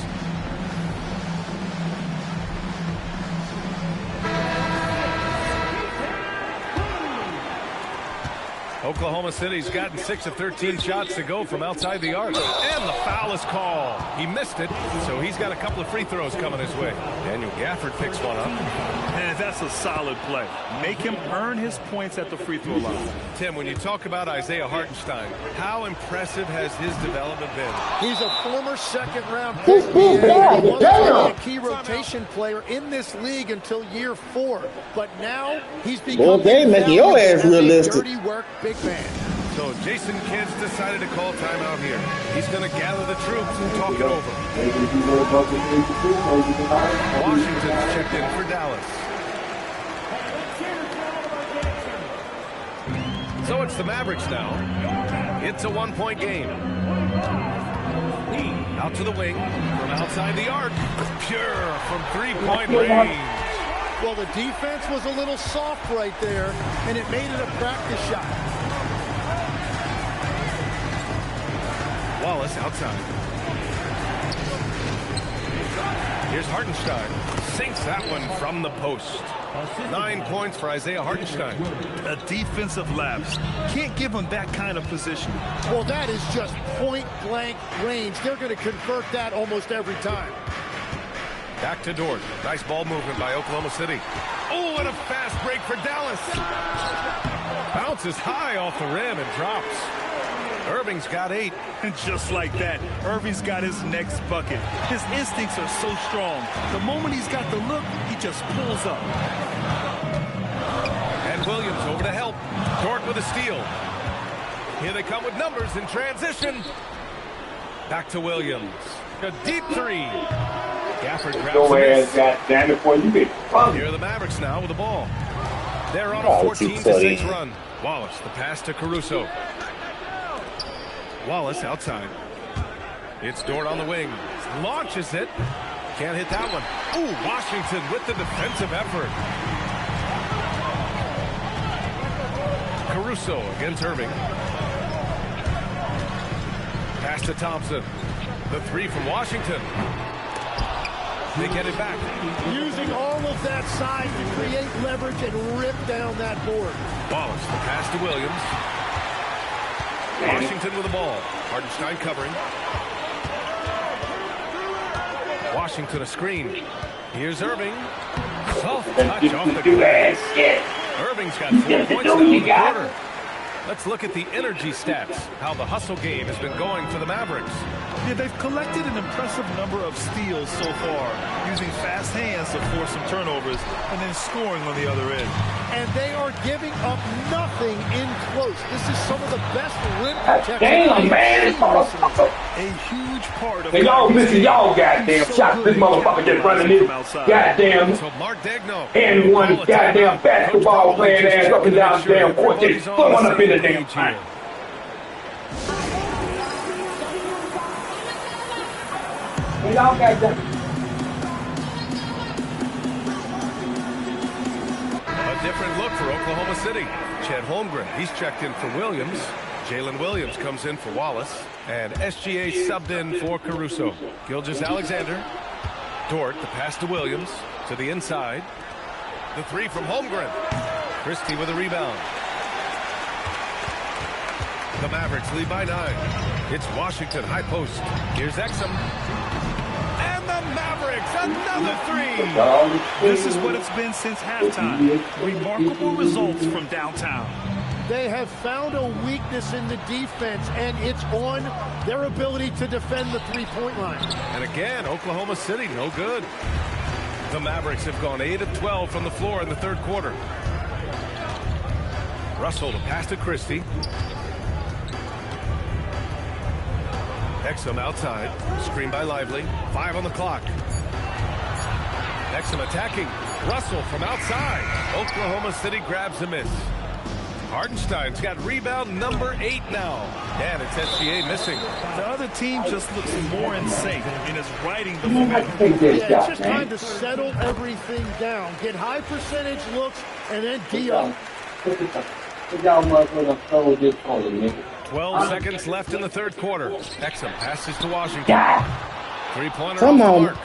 Oklahoma City's gotten 6 of 13 shots to go from outside the arc. And the foul is called. He missed it, so he's got a couple of free throws coming his way. Daniel Gafford picks one up. And that's a solid play. Make him earn his points at the free throw line. Tim, when you talk about Isaiah Hartenstein, how impressive has his development been? He's a former second-round pick. He wasn't a key rotation player in this league until year 4. But now he's become your ass realistic. Dirty work big man. So Jason Kidd's decided to call timeout here. He's going to gather the troops and talk it over. Washington's checked in for Dallas. So it's the Mavericks now. It's a 1-point game. Out to the wing from outside the arc. Pure from 3-point range. Well, the defense was a little soft right there, and it made it a practice shot. Wallace outside. Here's Hartenstein. Sinks that one from the post. 9 points for Isaiah Hartenstein. A defensive lapse. Can't give him that kind of position. Well, that is just point-blank range. They're going to convert that almost every time. Back to Dort. Nice ball movement by Oklahoma City. Oh, and a fast break for Dallas. Bounces high off the rim and drops. Irving's got 8. And just like that, Irving's got his next bucket. His instincts are so strong. The moment he's got the look, he just pulls up. And Williams over to help. Dort with a steal. Here they come with numbers in transition. Back to Williams. A deep 3. Gafford grabs the miss. Here are the Mavericks now with the ball. They're on a 14-6 run. Wallace, the pass to Caruso. Wallace outside. It's Dort on the wing. Launches it. Can't hit that one. Ooh, Washington with the defensive effort. Caruso against Irving. Pass to Thompson. The 3 from Washington. They get it back. Using all of that size to create leverage and rip down that board. Wallace, the pass to Williams. Washington with the ball. Hartenstein covering. Washington a screen. Here's Irving. Soft touch off the glass. Irving's got 4 points now in the quarter. Let's look at the energy stats, how the hustle game has been going for the Mavericks. Yeah, they've collected an impressive number of steals so far, using fast hands to force some turnovers and then scoring on the other end. And they are giving up nothing in close. This is some of the best rim protection. Damn, man. A huge part of hey, y'all missing y'all goddamn shots. This motherfucker just running his goddamn so Mark Daigneault and one goddamn basketball playing ass up and down the damn court. Just throwing up in the damn time. Hey, y'all got that. A different look for Oklahoma City. Chet Holmgren, he's checked in for Williams. Jalen Williams comes in for Wallace. And SGA subbed in for Caruso. Gilgeous-Alexander. Dort, the pass to Williams. To the inside. The three from Holmgren. Christie with a rebound. The Mavericks lead by 9. It's Washington, high post. Here's Exum. And the Mavericks, another three. This is what it's been since halftime. Remarkable results from downtown. They have found a weakness in the defense, and it's on their ability to defend the three-point line. And again, Oklahoma City, no good. The Mavericks have gone 8 of 12 from the floor in the third quarter. Russell to pass to Christie. Exum outside. Screen by Lively. 5 on the clock. Exum attacking. Russell from outside. Oklahoma City grabs a miss. Hartenstein's got rebound number 8 now. And it's SGA missing. The other team just looks more in sync and is riding the momentum. Yeah, it's just trying to settle everything down. Get high percentage looks and then D-up. 12 seconds left in the third quarter. Exum passes to Washington. Three-pointer Come off the on. mark.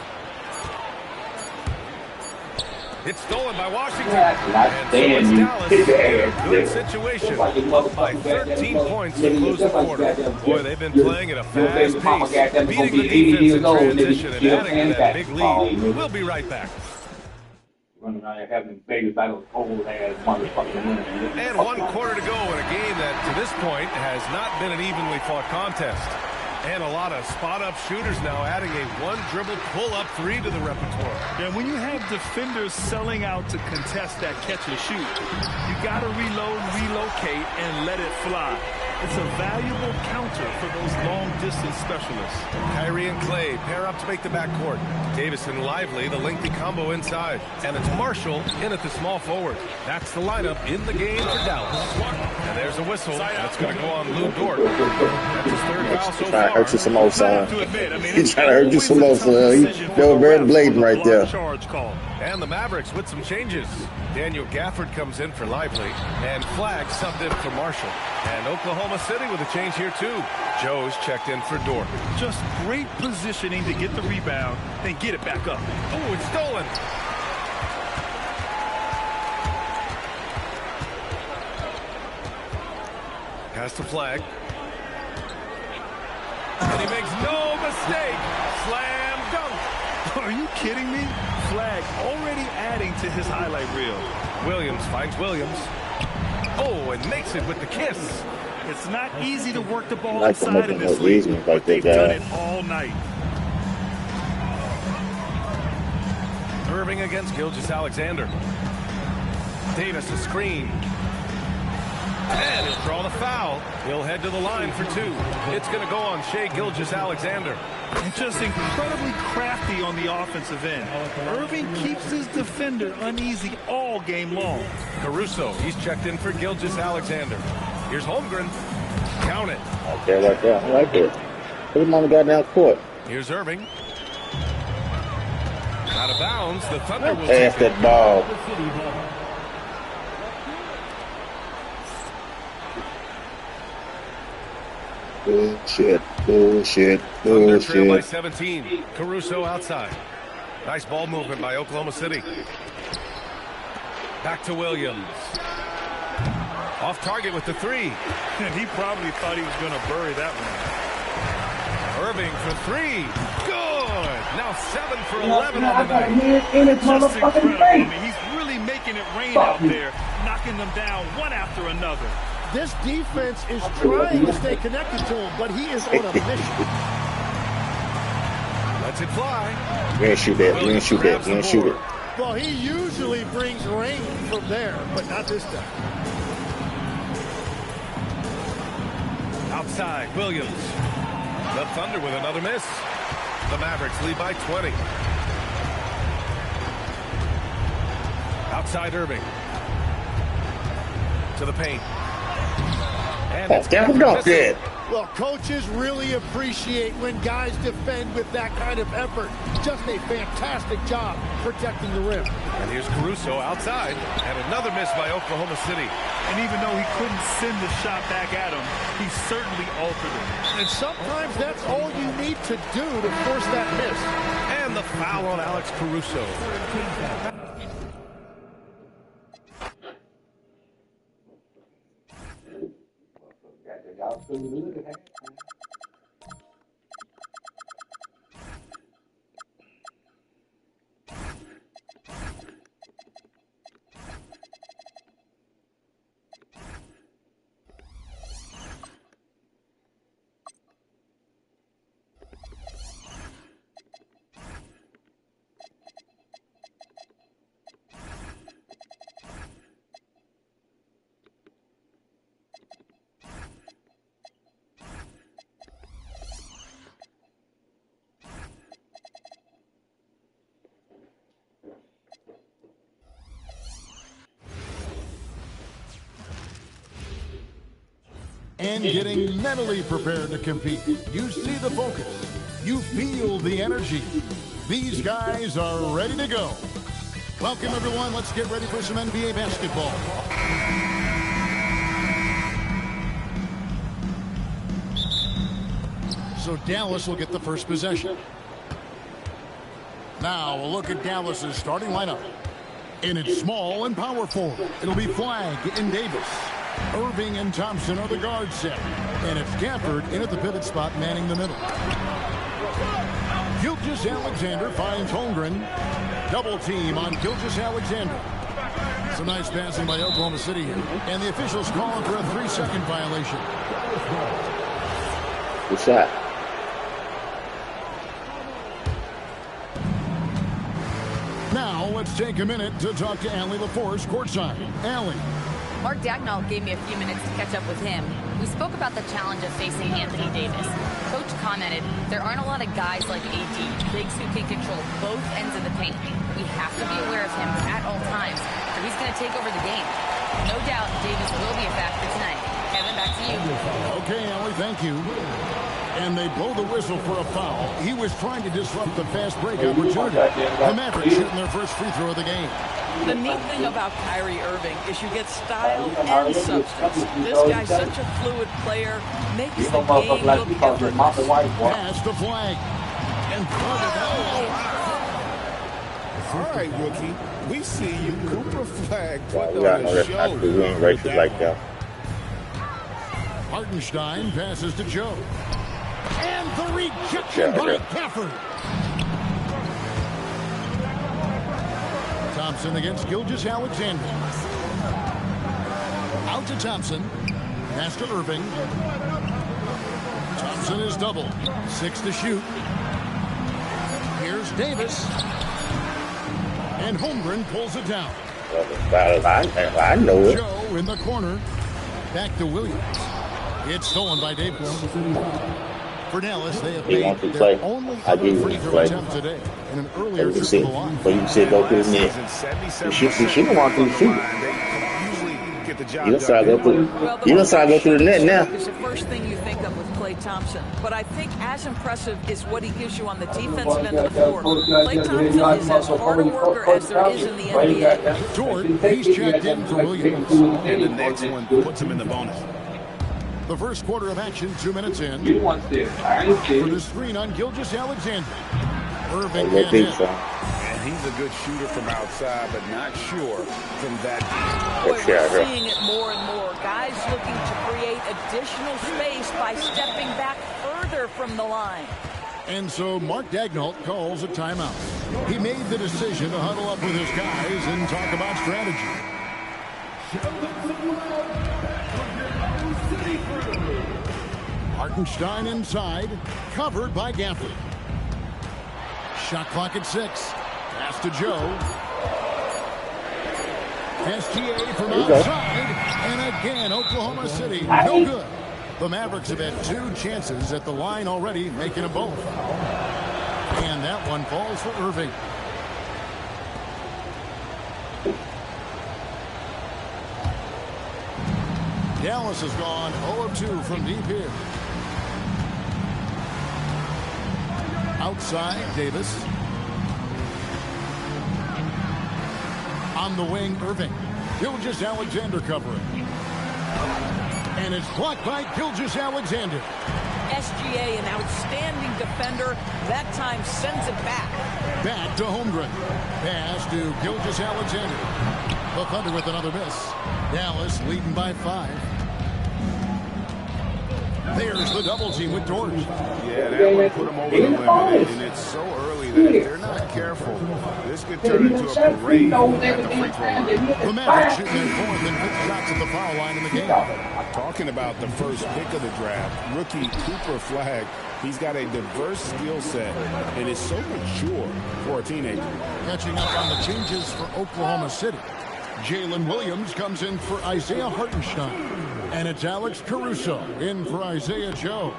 It's stolen by Washington. Damn, and so you it's hit the Dallas. ass. Good situation. Up by 13 points to close the quarter. Boy, they've been playing at a fast pace. Beating the defense in transition and adding to that big lead. We'll be right back. Running around here having babies by those old ass motherfucking women. And 1 quarter to go in a game that, to this point, has not been an evenly fought contest. And a lot of spot-up shooters now adding a one-dribble pull-up three to the repertoire. And when you have defenders selling out to contest that catch and shoot, you got to reload, relocate, and let it fly. It's a valuable counter for those long-distance specialists. Kyrie and Clay pair up to make the backcourt. Davis and Lively, the lengthy combo inside. And it's Marshall in at the small forward. That's the lineup in the game for Dallas. And there's a whistle. That's going to go on Lou Dort. That's his third foul so far. Trying to hurt you some more, son. He's trying to hurt you some more, son. They were very blatant right there. And the Mavericks with some changes. Daniel Gafford comes in for Lively, and Flagg subbed in for Marshall. And Oklahoma City with a change here, too. Joe's checked in for Dort. Just great positioning to get the rebound, then get it back up. Oh, it's stolen. Pass to Flagg. And he makes no mistake. Slam dunk. Are you kidding me? Flagg already adding to his highlight reel. Williams finds Williams. Oh, and makes it with the kiss. It's not easy to work the ball Like inside in this league, but they've done it all night. Irving against Gilgeous-Alexander. Davis a screen. And he'll draw the foul. He'll head to the line for 2. It's going to go on Shai Gilgeous-Alexander. And just incredibly crafty on the offensive end. Irving keeps his defender uneasy all game long. Caruso, he's checked in for Gilgeous-Alexander. Here's Holmgren. Count it. Okay, right there. I like it. Put him on the goddamn court. Here's Irving. Out of bounds. The Thunder will pass take that ball. Bullshit, bullshit, Thunder trail by bullshit. 17. Caruso outside. Nice ball movement by Oklahoma City. Back to Williams. Off target with the three. And he probably thought he was going to bury that one. Irving for three. Good. Now 7 for 11 on the night. Just incredible. I mean, he's really making it rain out there, knocking them down one after another. This defense is trying to stay connected to him, but he is on a mission. Lets it fly. You ain't shoot that. You ain't shoot that. You ain't shoot it. Well, he usually brings rain from there, but not this time. Outside, Williams. The Thunder with another miss. The Mavericks lead by 20. Outside Irving. To the paint. And it's dead. Well, coaches really appreciate when guys defend with that kind of effort. Just a fantastic job protecting the rim. And here's Caruso outside. And another miss by Oklahoma City. And even though he couldn't send the shot back at him, he certainly altered it. And sometimes that's all you need to do to force that miss. And the foul on Alex Caruso. And getting mentally prepared to compete. You see the focus. You feel the energy. These guys are ready to go. Welcome, everyone. Let's get ready for some NBA basketball. So Dallas will get the first possession. Now a look at Dallas's starting lineup. And it's small and power forward. It'll be Flagg and Davis. Irving and Thompson are the guard set. And it's Gafford in at the pivot spot, manning the middle. Gilgeous-Alexander finds Holmgren. Double team on Gilgeous-Alexander. Some nice passing by Oklahoma City here. And the officials calling for a 3-second violation. Good shot. Now let's take a minute to talk to Allie LaForce courtside. Allie. Mark Dagnall gave me a few minutes to catch up with him. We spoke about the challenge of facing Anthony Davis. Coach commented, there aren't a lot of guys like AD, bigs who can control both ends of the paint. We have to be aware of him at all times, or he's going to take over the game. No doubt Davis will be a factor tonight. Kevin, back to you. Okay, Allie, thank you. And they blow the whistle for a foul. He was trying to disrupt the fast break opportunity. The Mavericks shooting their first free throw of the game. The neat thing about Kyrie Irving is you get style and substance. This guy's such a fluid player, makes the game look effortless. Pass to Flagg. And all right, rookie. We see you, Cooper Flagg, put We on the show. We ain't racist like that. Hartenstein passes to Joe. And the rejection by Gafford. Thompson against Gilgeous-Alexander. Out to Thompson. Pass to Irving. Thompson is doubled. 6 to shoot. Here's Davis. And Holmgren pulls it down. I know it. Joe in the corner. Back to Williams. It's stolen by Davis. For Dallas, they have made their only other free throw attempt today. And an earlier trip to the line. But you said go through the net. You shouldn't want to shoot. You don't try to go through the net now. It's the first thing you think of with Klay Thompson. But I think as impressive is what he gives you on the defensive end of the floor. Klay Thompson is as hard a worker as there is in the NBA. Jordan, he's checked in for Williams. And the next one puts him in the bonus. The first quarter of action, 2 minutes in. For the screen on Gilgeous-Alexander. Irving can't hit. And he's a good shooter from outside, but not sure from that. Boy, we're seeing it more and more. Guys looking to create additional space by stepping back further from the line. And so Mark Daigneault calls a timeout. He made the decision to huddle up with his guys and talk about strategy. Hartenstein inside, covered by Gafford. Shot clock at 6. Pass to Joe. SGA from outside. And again, Oklahoma City, no good. The Mavericks have had 2 chances at the line already, making them both. And that one falls for Irving. Dallas has gone 0 of 2 from deep here. Outside, Davis. On the wing, Irving. Gilgeous-Alexander covering. And it's blocked by Gilgeous-Alexander. SGA, an outstanding defender, that time sends it back. Back to Holmgren. Pass to Gilgeous-Alexander. The Thunder with another miss. Dallas leading by 5. There's the double team with Dort. Yeah, that one put them over the limit, and it's so early that if they're not careful, this could turn into a parade at the free throw line. The Mavericks shooting their 4th and 5th shots at the foul line in the game. Talking about the first pick of the draft, rookie Cooper Flagg. He's got a diverse skill set and is so mature for a teenager. Catching up on the changes for Oklahoma City. Jalen Williams comes in for Isaiah Hartenstein. And it's Alex Caruso in for Isaiah Joe.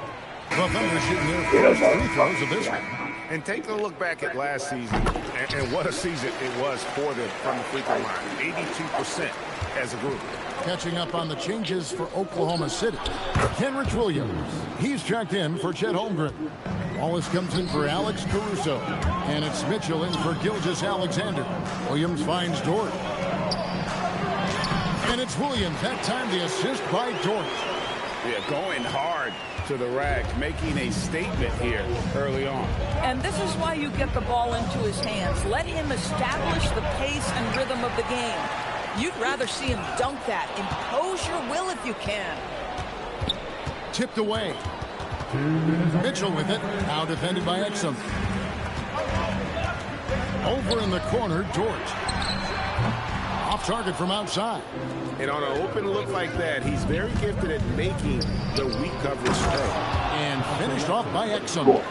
The Thunder shooting their first free throws of this one. And take a look back at last season, and what a season it was for them from the free throw line. 82% as a group. Catching up on the changes for Oklahoma City. Kenrich Williams. He's checked in for Chet Holmgren. Wallace comes in for Alex Caruso. And it's Mitchell in for Gilgeous-Alexander. Williams finds Dort. And it's Williams. That time the assist by Dort. Yeah, going hard to the rack, making a statement here early on. And this is why you get the ball into his hands. Let him establish the pace and rhythm of the game. You'd rather see him dunk that. Impose your will if you can. Tipped away. Mitchell with it. Now defended by Exum. Over in the corner, Dort. Off target from outside. And on an open look like that, he's very gifted at making the weak coverage stay. And finished off by Exum.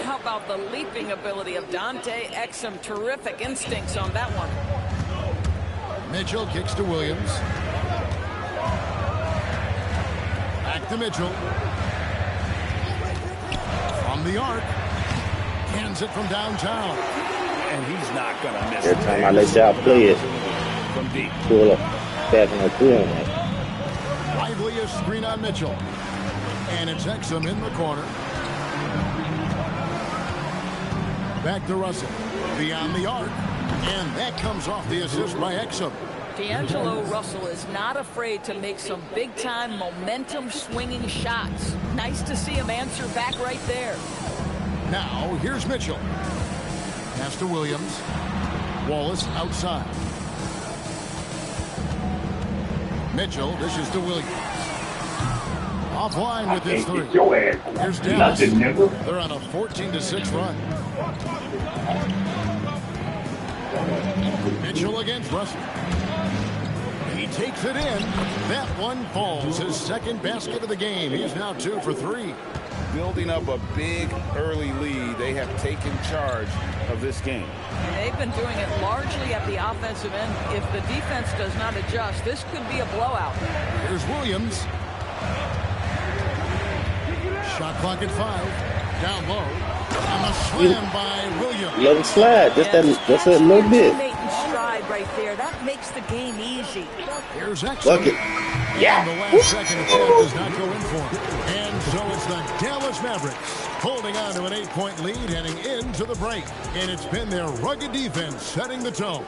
How about the leaping ability of Dante Exum? Terrific instincts on that one. Mitchell kicks to Williams. Back to Mitchell. From the arc. Hands it from downtown. And he's not going to miss it. Every time I let y'all play it. From deep. Pull up. Liveliest screen on Mitchell. And it's Exum in the corner. Back to Russell. Beyond the arc. And that comes off the assist by Exum. D'Angelo Russell is not afraid to make some big-time momentum-swinging shots. Nice to see him answer back right there. Now, here's Mitchell. Pass to Williams. Wallace outside. Mitchell dishes to Williams. Offline with his 3. Here's Dallas. They're on a 14-6 run. Mitchell against Russell. He takes it in. That one falls. His second basket of the game. He's now 2 for 3. Building up a big early lead. They have taken charge of this game. They've been doing it largely at the offensive end. If the defense does not adjust, this could be a blowout. Here's Williams. Shot clock at 5. Down low. And a slam by Williams. Let him slide. Just a little bit. Stride right there. That makes the game easy. Here's Exum. Yeah. And the last second attempt does not go in for him. And so it's the Dallas Mavericks holding on to an 8-point lead heading into the break. And it's been their rugged defense setting the tone.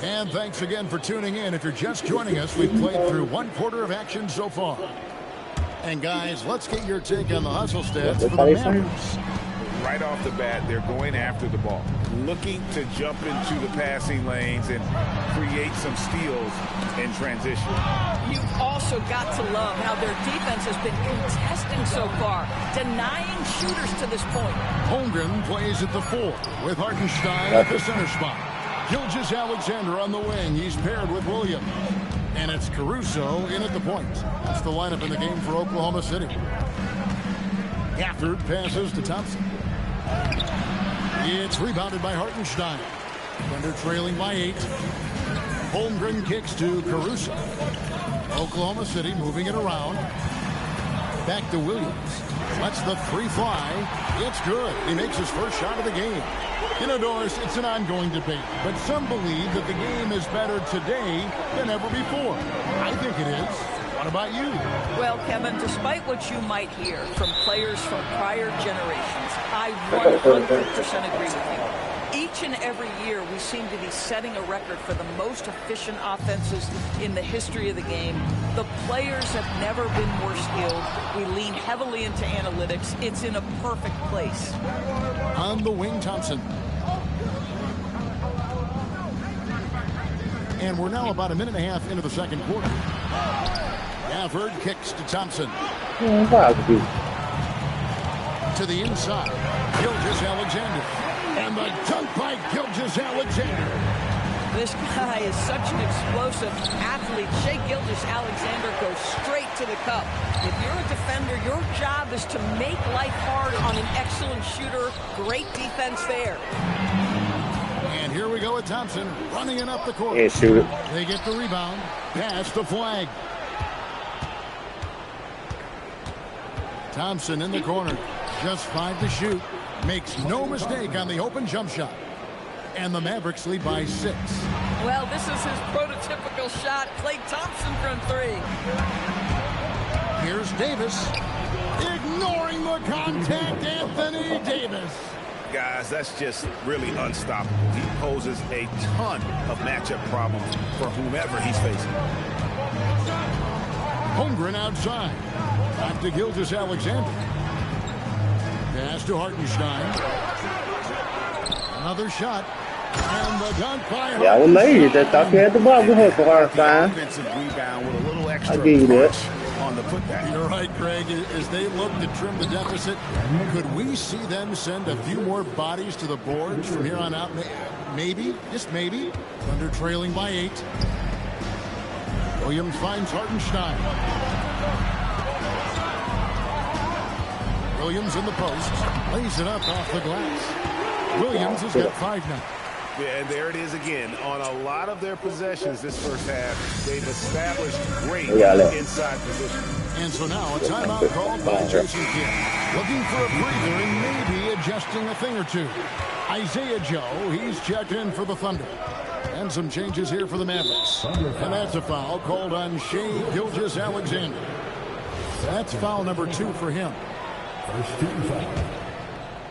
And thanks again for tuning in. If you're just joining us, we've played through 1/4 of action so far. And guys, let's get your take on the hustle stats for the Mavericks. Right off the bat, they're going after the ball, looking to jump into the passing lanes and create some steals in transition. You've also got to love how their defense has been contesting so far, denying shooters to this point. Holmgren plays at the 4 with Hartenstein at the center spot. Gilgeous-Alexander on the wing. He's paired with Williams. And it's Caruso in at the point. That's the lineup in the game for Oklahoma City. Gafford passes to Thompson. It's rebounded by Hartenstein. Thunder trailing by 8. Holmgren kicks to Caruso. Oklahoma City moving it around. Back to Williams. Lets the 3 fly. It's good. He makes his first shot of the game. You know, Doris, it's an ongoing debate, but some believe that the game is better today than ever before. I think it is. What about you? Well, Kevin, despite what you might hear from players from prior generations, I 100% agree with you. Each and every year, we seem to be setting a record for the most efficient offenses in the history of the game. The players have never been more skilled. We lean heavily into analytics. It's in a perfect place. On the wing, Thompson. And we're now about a minute and a half into the second quarter. Gafford kicks to Thompson. To the inside. Gilgeous-Alexander. And the dunk by Gilgeous-Alexander. This guy is such an explosive athlete. Shai Gilgeous-Alexander goes straight to the cup. If you're a defender, your job is to make life hard on an excellent shooter. Great defense there. And here we go with Thompson running it up the court. Yeah, shoot it. They get the rebound. Pass the flag. Thompson in the corner. Just 5 to shoot. Makes no mistake on the open jump shot. And the Mavericks lead by 6. Well, this is his prototypical shot. Klay Thompson from 3. Here's Davis. Ignoring the contact, Anthony Davis. Guys, that's just really unstoppable. He poses a ton of matchup problems for whomever he's facing. Holmgren outside. Back to Gilgeous-Alexander. Pass to Hartenstein. Another shot. And the dunk by Hartenstein. Yeah, I was amazed. I thought you had the ball with her for Hartenstein. Offensive rebound with a little extra I'll give you that. On the putback. You're right, Greg. As they look to trim the deficit, could we see them send a few more bodies to the boards from here on out? Maybe, just maybe. Thunder trailing by 8. Williams finds Hartenstein. Williams in the post. Lays it up off the glass. Williams has got 5 now. Yeah, and there it is again. On a lot of their possessions this first half, they've established great inside position. And so now a timeout called by Jason Kidd. Looking for a breather and maybe adjusting a thing or two. Isaiah Joe, he's checked in for the Thunder. And some changes here for the Mavericks. And that's a foul called on Shai Gilgeous-Alexander. That's foul number 2 for him. First team foul.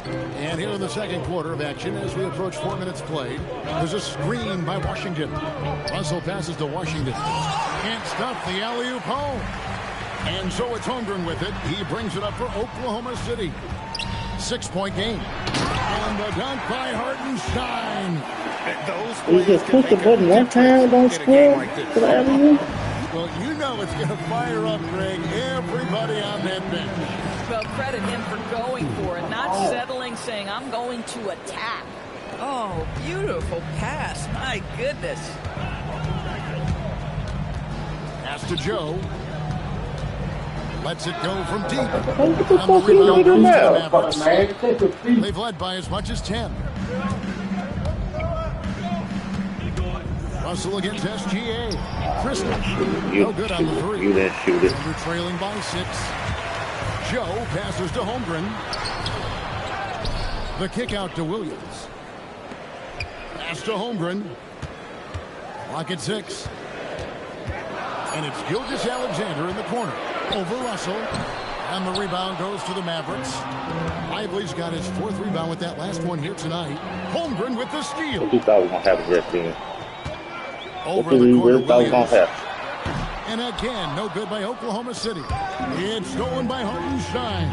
And here in the second quarter of action, as we approach 4 minutes played, there's a screen by Washington. Russell passes to Washington. Can't stop the alley-oop home. And so it's Holmgren with it. He brings it up for Oklahoma City. 6-point game. And the dunk by Hartenstein. You just push the button one time, don't score. Well, you know it's going to fire up, Greg, everybody on that bench. Well, credit him for going for it, not settling, saying, I'm going to attack. Oh, beautiful pass. My goodness. Pass to Joe. Lets it go from deep. What the fuck are you doing now? They've led by as much as 10. Russell against SGA. Crystal. No good on the 3. You didn't shoot it. They're trailing by 6. Joe passes to Holmgren. The kick out to Williams. Pass to Holmgren. Clock at 6. And it's Gilgeous-Alexander in the corner. Over Russell. And the rebound goes to the Mavericks. Lively's got his 4th rebound with that last one here tonight. Holmgren with the steal. He thought we were going to have a rest team. Over the corner, Williams. And again, no good by Oklahoma City. It's stolen by Hartenstein.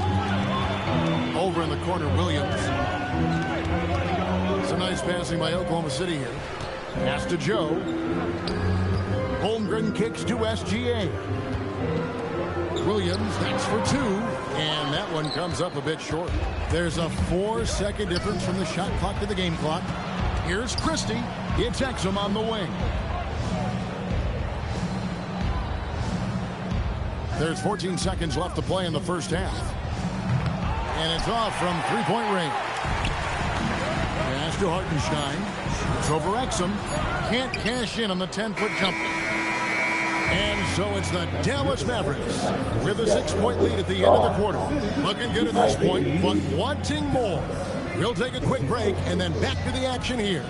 Over in the corner, Williams. Some nice passing by Oklahoma City here. Pass to Joe. Holmgren kicks to SGA. Williams, that's for two. And that one comes up a bit short. There's a 4-second difference from the shot clock to the game clock. Here's Christie. It's Exum on the wing. There's 14 seconds left to play in the first half. And it's off from three-point range. Pass to Hartenstein. It's over Exum. Can't cash in on the 10-foot jumper. And so it's the Dallas Mavericks with a 6-point lead at the end of the quarter. Looking good at this point, but wanting more. We'll take a quick break and then back to the action here.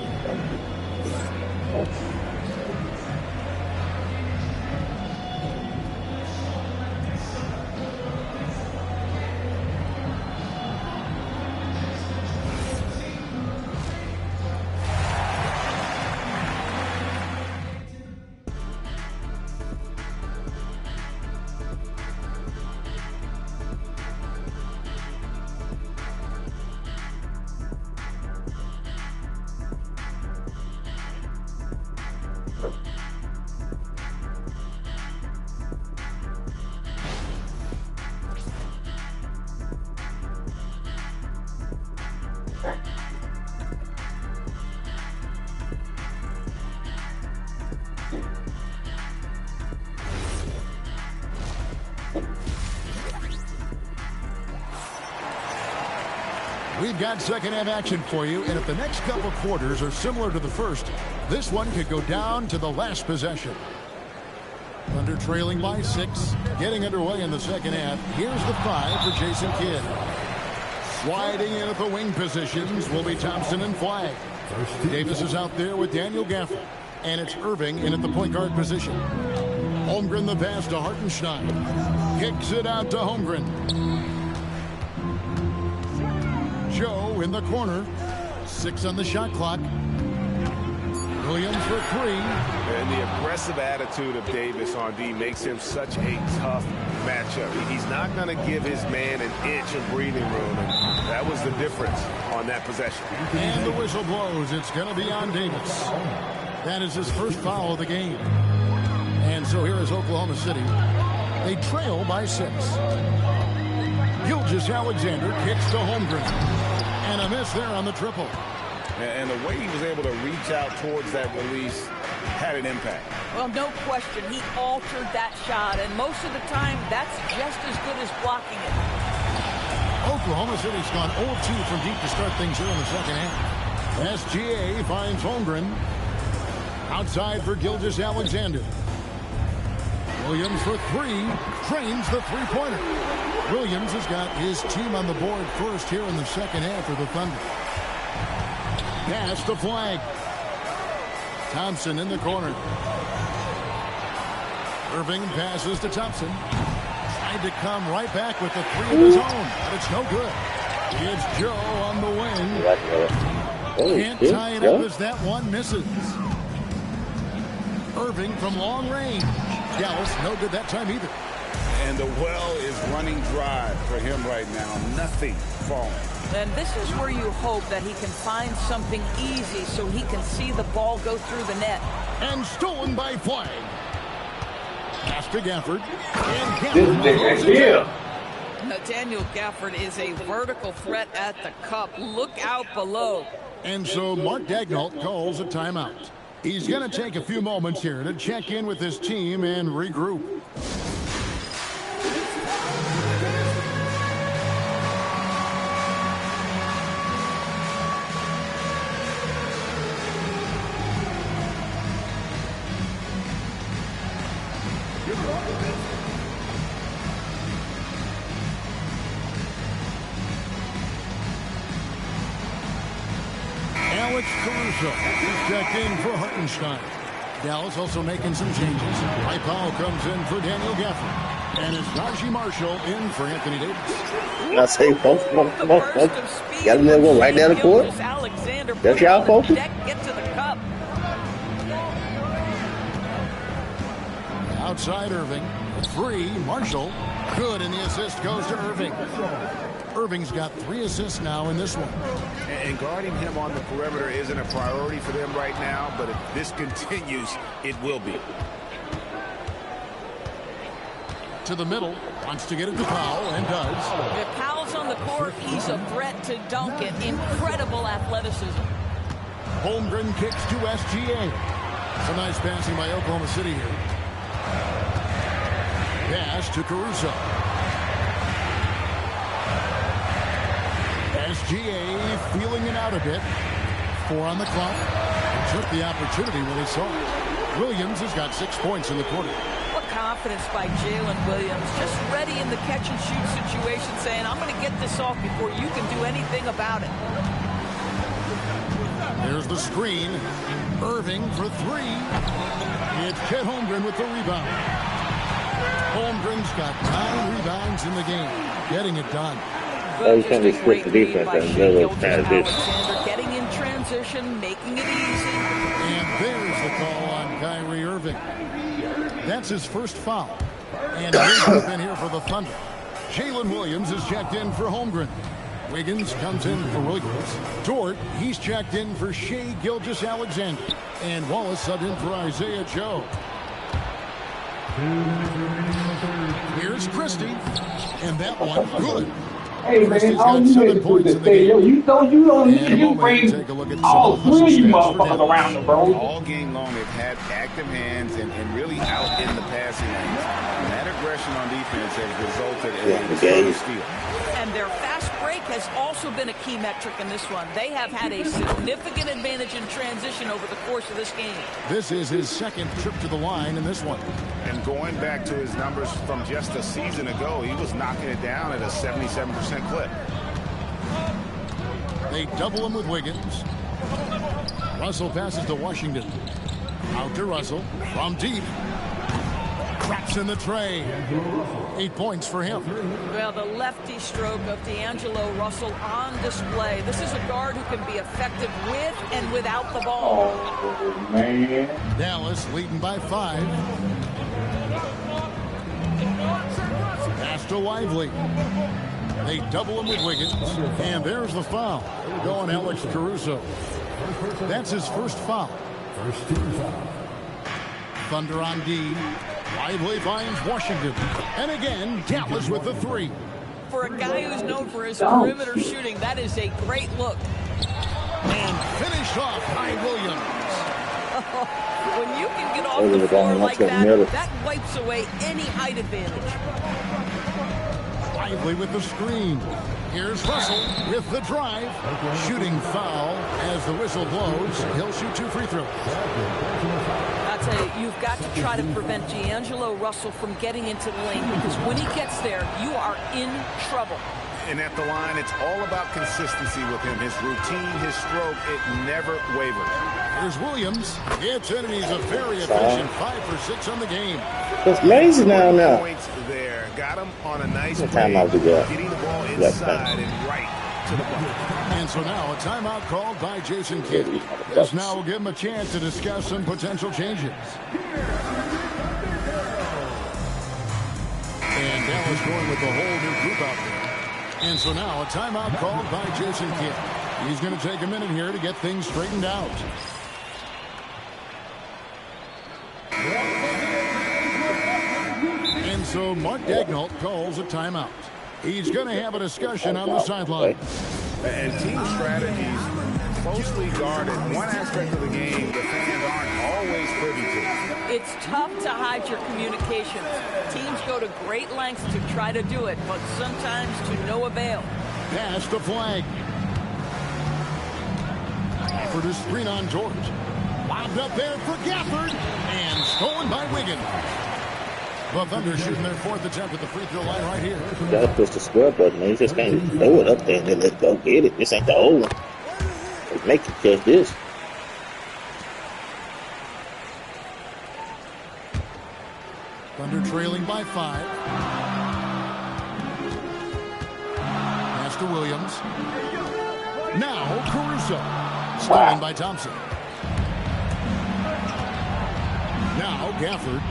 We've got second half action for you, and if the next couple quarters are similar to the first, this one could go down to the last possession. Thunder trailing by 6, getting underway in the second half. Here's the 5 for Jason Kidd. Sliding in at the wing positions will be Thompson and Flagg. Davis is out there with Daniel Gafford, and it's Irving in at the point guard position. Holmgren the pass to Hartenstein. Kicks it out to Holmgren. Joe in the corner. 6 on the shot clock. Williams for 3. And the aggressive attitude of Davis on D makes him such a tough matchup. He's not going to give his man an inch of breathing room. And that was the difference on that possession. And the whistle blows. It's going to be on Davis. That is his first foul of the game. And so here is Oklahoma City. They trail by 6. Gilgeous-Alexander kicks to Holmgren. And a miss there on the triple. And the way he was able to reach out towards that release had an impact. Well, no question. He altered that shot, and most of the time, that's just as good as blocking it. Oklahoma City's gone 0-2 from deep to start things here in the second half. SGA finds Holmgren. Outside for Gilgeous-Alexander. Williams for 3. Trains the three-pointer. Williams has got his team on the board first here in the second half for the Thunder. Pass to Flagg. Thompson in the corner. Irving passes to Thompson. Tried to come right back with the 3 of his own, but it's no good. It's Joe on the wing. Can't tie it up as that one misses. Irving from long range. Dallas, no good that time either. And the well is running dry for him right now. Nothing falling. And this is where you hope that he can find something easy so he can see the ball go through the net. And stolen by Flagg. Pass to Gafford. And Gafford. Nathaniel Gafford is a vertical threat at the cup. Look out below. And so Mark Daigneault calls a timeout. He's going to take a few moments here to check in with his team and regroup. Alex Caruso is checked in for Hartenstein. Dallas also making some changes. Mike Powell comes in for Daniel Gafford. And it's Najee Marshall in for Anthony Davis. I say, folks, come on. Got to go right down the court. That's y'all, folks. Get to the cup. Outside Irving. 3, Marshall. Good, and the assist goes to Irving. Irving's got 3 assists now in this one. And guarding him on the perimeter isn't a priority for them right now, but if this continues, it will be. To the middle, wants to get it to Powell, and does. If Powell's on the court, he's a threat to dunk it. Incredible athleticism. Holmgren kicks to SGA. Some nice passing by Oklahoma City here. Pass to Caruso. SGA feeling it out a bit. 4 on the clock. He took the opportunity when he saw it. Williams has got 6 points in the quarter. What confidence by Jalen Williams. Just ready in the catch-and-shoot situation, saying, I'm going to get this off before you can do anything about it. There's the screen. Irving for 3. It's Chet Holmgren with the rebound. Holmgren's got 9 rebounds in the game. Getting it done. Every time they switch the defense and they're transition. Getting in transition, making it easy. And there's the call on Kyrie Irving. That's his first foul. And he's been here for the Thunder. Jalen Williams is checked in for Holmgren. Wiggins comes in for Williams. Dort, he's checked in for Shai Gilgeous-Alexander. And Wallace subbed in for Isaiah Joe. Here's Christie. And that one, good. Hey man, all you had to do is say, yo, you don't need you bring all 3 of you motherfuckers around the road. All game long, they've had active hands and really out in the passing lanes. And that aggression on defense has resulted in a steal. And their fast break has also been a key metric in this one. They have had a significant advantage in transition over the course of this game. This is his 2nd trip to the line in this one. And going back to his numbers from just a season ago, he was knocking it down at a 77% clip. They double him with Wiggins. Russell passes to Washington. Out to Russell from deep. Traps in the tray. 8 points for him. Well, the lefty stroke of D'Angelo Russell on display. This is a guard who can be effective with and without the ball. Oh, man. Dallas leading by 5. Pass to Lively. They double him with Wiggins. And there's the foul. They're going Alex Caruso. That's his first foul. First team foul. Thunder on D. Lively finds Washington. And again, Dallas with the 3. For a guy who's known for his perimeter shooting, that is a great look. And finished off by Williams. When you can get off the floor like that wipes away any height advantage. Lively with the screen. Here's Russell with the drive. Shooting foul as the whistle blows. He'll shoot 2 free throws. I'll tell you, you've got to try to prevent D'Angelo Russell from getting into the lane, because when he gets there, you are in trouble. And at the line, it's all about consistency with him. His routine, his stroke, it never wavers. Here's Williams. It's in, and he's a very efficient 5 for 6 on the game. It's lazy now. Points there. Got him on a nice play. Getting the ball inside and right to the bucket. And so now a timeout called by Jason Kidd. This now will give him a chance to discuss some potential changes. And Dallas going with the whole new group out there. And so now a timeout called by Jason Kidd. He's going to take a minute here to get things straightened out. And so Mark Daigneault calls a timeout. He's going to have a discussion on the sideline. And team strategies closely guarded. One aspect of the game the fans aren't always privy to. It's tough to hide your communications. Teams go to great lengths to try to do it, but sometimes to no avail. Pass the flag. For the screen on George. Lobbed up there for Gafford. And stolen by Wiggins. The Thunder shooting their 4th attempt at the free throw line right here. You gotta push the square button. You just can't throw it up there and then let's go get it. This ain't the old one. Let's make you catch this. Thunder trailing by 5. Pass to Williams. Now Caruso. Stolen by Thompson. Now Gafford.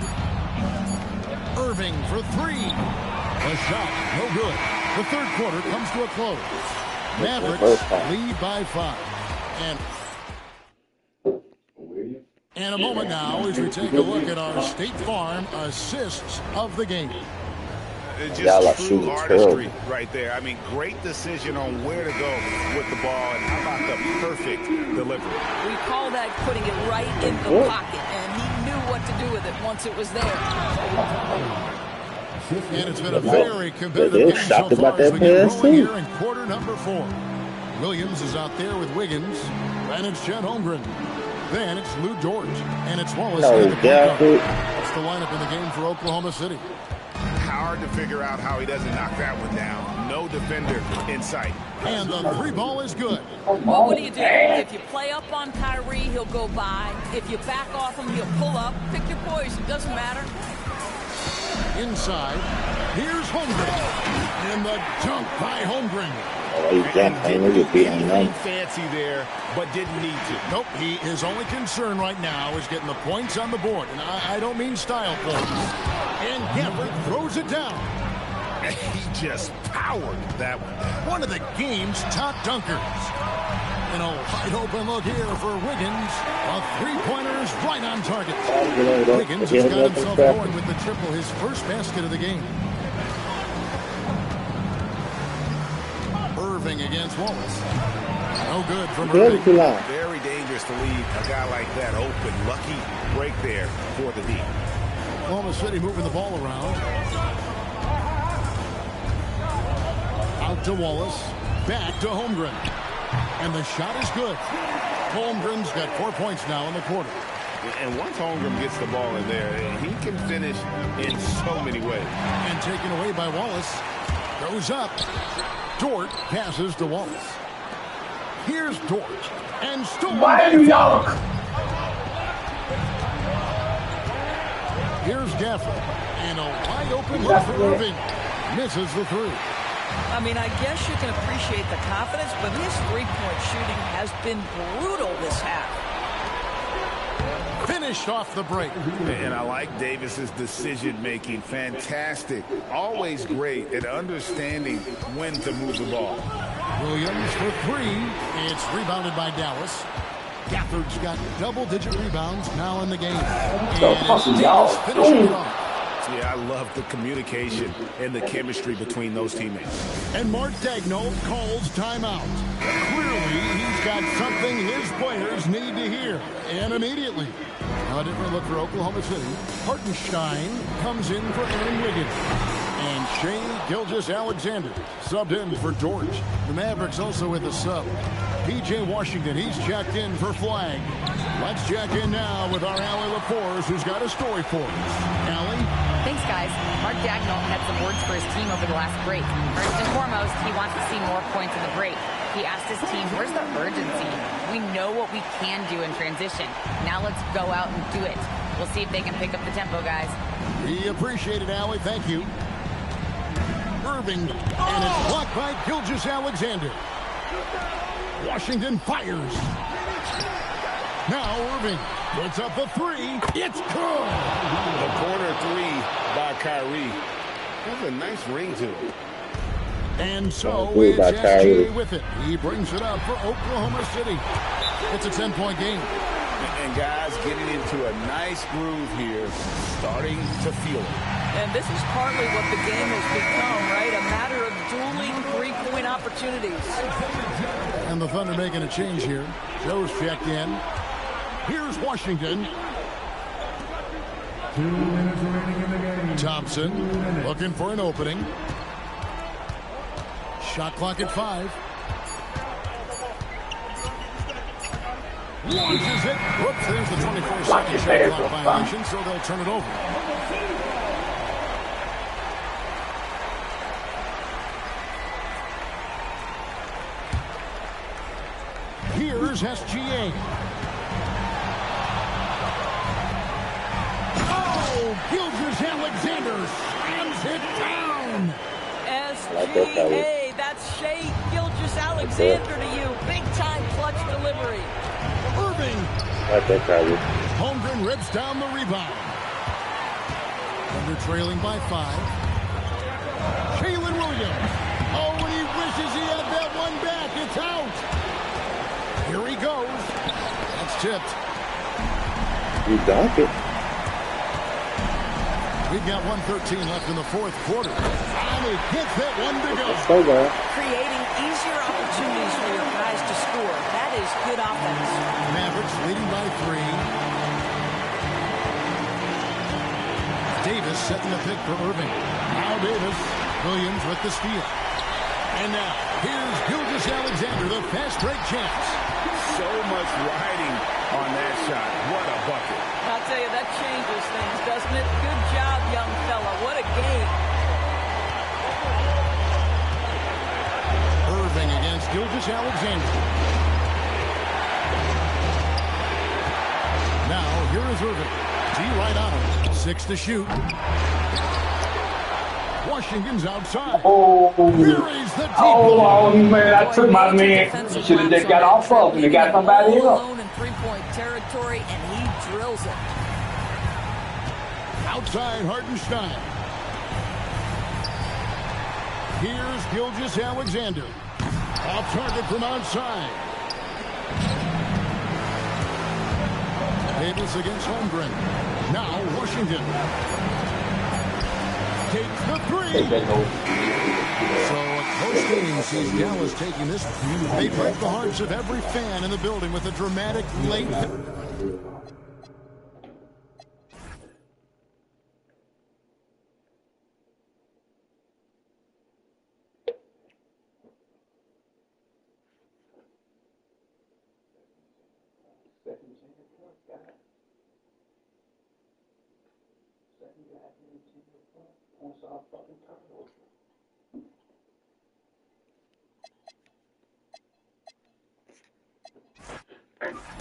Irving for three. A shot, no good. The third quarter comes to a close. Mavericks lead by 5. And a moment now as we take a look at our State Farm assists of the game. Just true artistry right there. I mean, great decision on where to go with the ball, and how about the perfect delivery? We call that putting it right in the pocket, and he knew what to do with it once it was there. And it's been a very competitive game so far as we get rolling here in quarter number 4. Williams is out there with Wiggins. Then it's Chet Holmgren. Then it's Lou Dort. And it's Wallace. That's the lineup in the game for Oklahoma City. Hard to figure out how he doesn't knock that one down. No defender in sight. And the 3 ball is good. Well, what do you do? If you play up on Kyrie, he'll go by. If you back off him, he'll pull up. Pick your poison. Doesn't matter. Inside, here's Holmgren. And the dunk by Holmgren. Fancy there, but didn't need to. Nope, his only concern right now is getting the points on the board. And I don't mean style points. And Gafford throws it down. He just powered that one. One of the game's top dunkers. And a wide open look here for Wiggins. A three-pointer's right on target. Wiggins has got himself going with the triple, his first basket of the game. Irving against Wallace. No good from Irving. Very dangerous to leave a guy like that open. Lucky break there for the D. Oklahoma City moving the ball around. Out to Wallace. Back to Holmgren. And the shot is good. Holmgren's got 4 points now in the quarter. And once Holmgren gets the ball in there, he can finish in so many ways. And taken away by Wallace. Goes up. Dort passes to Wallace. Here's Dort. And stolen by New York. Here's Gafford. And a wide open look for Irving. Misses the 3. I mean, I guess you can appreciate the confidence, but his three-point shooting has been brutal this half. Finished off the break. And I like Davis's decision-making. Fantastic. Always great at understanding when to move the ball. Williams for 3. It's rebounded by Dallas. Gafford's got double-digit rebounds now in the game. And Davis finishing it off. Yeah, I love the communication and the chemistry between those teammates. And Mark Daigneault calls timeout. Clearly, he's got something his players need to hear. And immediately, a different look for Oklahoma City. Hartenstein comes in for Aaron Wiggins. And Shai Gilgeous-Alexander subbed in for Dort. The Mavericks also with a sub. P.J. Washington, he's checked in for Flag. Let's check in now with our Allie LaForce, who's got a story for us. Allie? Thanks, guys. Mark Daigneault had some words for his team over the last break. First and foremost, he wants to see more points in the break. He asked his team, where's the urgency? We know what we can do in transition. Now let's go out and do it. We'll see if they can pick up the tempo, guys. We appreciate it, Allie. Thank you. Irving, and it's blocked by Gilgeous-Alexander. Washington fires. Now Irving puts up a 3. It's good. The corner 3 by Kyrie. Has a nice ring to it. And so it's SGA with it. He brings it up for Oklahoma City. It's a 10-point game. And guys getting into a nice groove here, starting to feel it. And this is partly what the game has become, right? A matter of dueling three-point opportunities. And the Thunder making a change here. Joe's checked in. Here's Washington. 2 minutes remaining in the game. Thompson looking for an opening. Shot clock at 5. Launches it. Whoops, there's the 24-second shot clock violation, so they'll turn it over. Here's SGA. Oh, Gilgeous-Alexander slams it down. SGA, that's Shai Gilgeous-Alexander to you. Big-time clutch delivery. Irving. Holmgren rips down the rebound. And Alexander trailing by 5. Jalen Williams. Oh, and he wishes he had that one back. It's out. Here he goes. That's tipped. You dunk it. We've got 1:13 left in the fourth quarter. And he hits that one to go. So bad. Creating easier opportunities for your guys to score. That is good offense. Mavericks leading by 3. Davis setting the pick for Irving. Now Davis. Williams with the steal. And now, here's Gilgeous-Alexander, the fast break chance. So much riding on that shot. What a bucket. I'll tell you, that changes things, doesn't it? Good job, young fella. What a game. Irving against Gilgeous-Alexander. Now, here is Irving. G right on him. 6 to shoot. Washington's outside. Oh, Buries the deep oh man, I took my man. He should have just got off of him and got somebody else. Alone in three-point territory, and he drills it. Outside Hartenstein. Here's Gilgeous-Alexander. Off target from outside. Davis against Holmgren. Now Washington takes the 3. So a close game sees Dallas taking this. They break the hearts of every fan in the building with a dramatic late.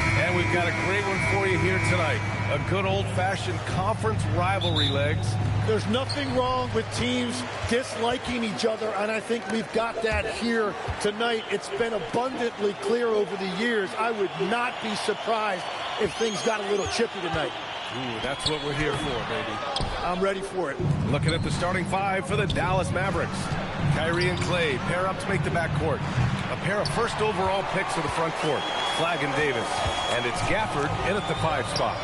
And we've got a great one for you here tonight. A good old-fashioned conference rivalry, Legs. There's nothing wrong with teams disliking each other, and I think we've got that here tonight. It's been abundantly clear over the years. I would not be surprised if things got a little chippy tonight. Ooh, that's what we're here for, baby. I'm ready for it. Looking at the starting 5 for the Dallas Mavericks. Kyrie and Clay pair up to make the backcourt. A pair of first overall picks of the front court. Flagg and Davis. And it's Gafford in at the 5 spot.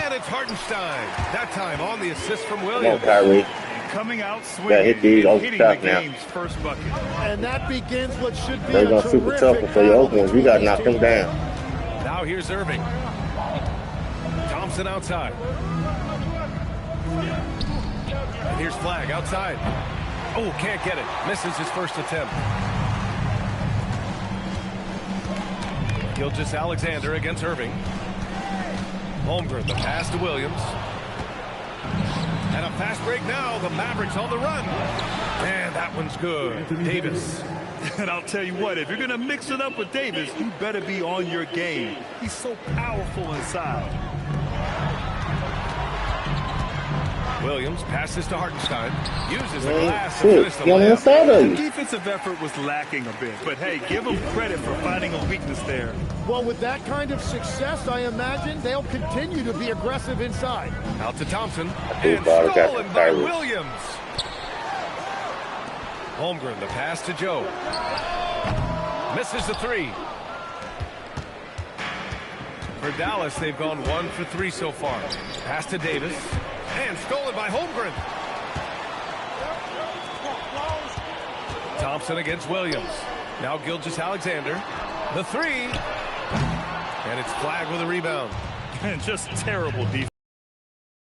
And it's Hartenstein. That time on the assist from Williams. Come on, Kyrie. Coming out swinging, hit these old hitting stuff the now. game's first bucket. And that begins what should be They're a going to super tough terrific for your open battle. ones. You got to knock them down. Now here's Irving. Thompson outside. And here's Flagg outside. Oh, can't get it. Misses his first attempt. Gilgeous-Alexander against Irving. Holmgren, the pass to Williams. And a fast break now. The Mavericks on the run. And that one's good. Davis. And I'll tell you what, if you're going to mix it up with Davis, you better be on your game. He's so powerful inside. Williams passes to Hartenstein. Uses the glass to finish the layup. The defensive effort was lacking a bit, but hey, give them credit for finding a weakness there. Well, with that kind of success, I imagine they'll continue to be aggressive inside. Out to Thompson. And stolen by Williams. Holmgren, the pass to Joe. Misses the 3. For Dallas, they've gone 1 for 3 so far. Pass to Davis. And stolen by Holmgren. Thompson against Williams. Now Gilgeous-Alexander. The 3. And it's Flagg with a rebound. And just terrible defense.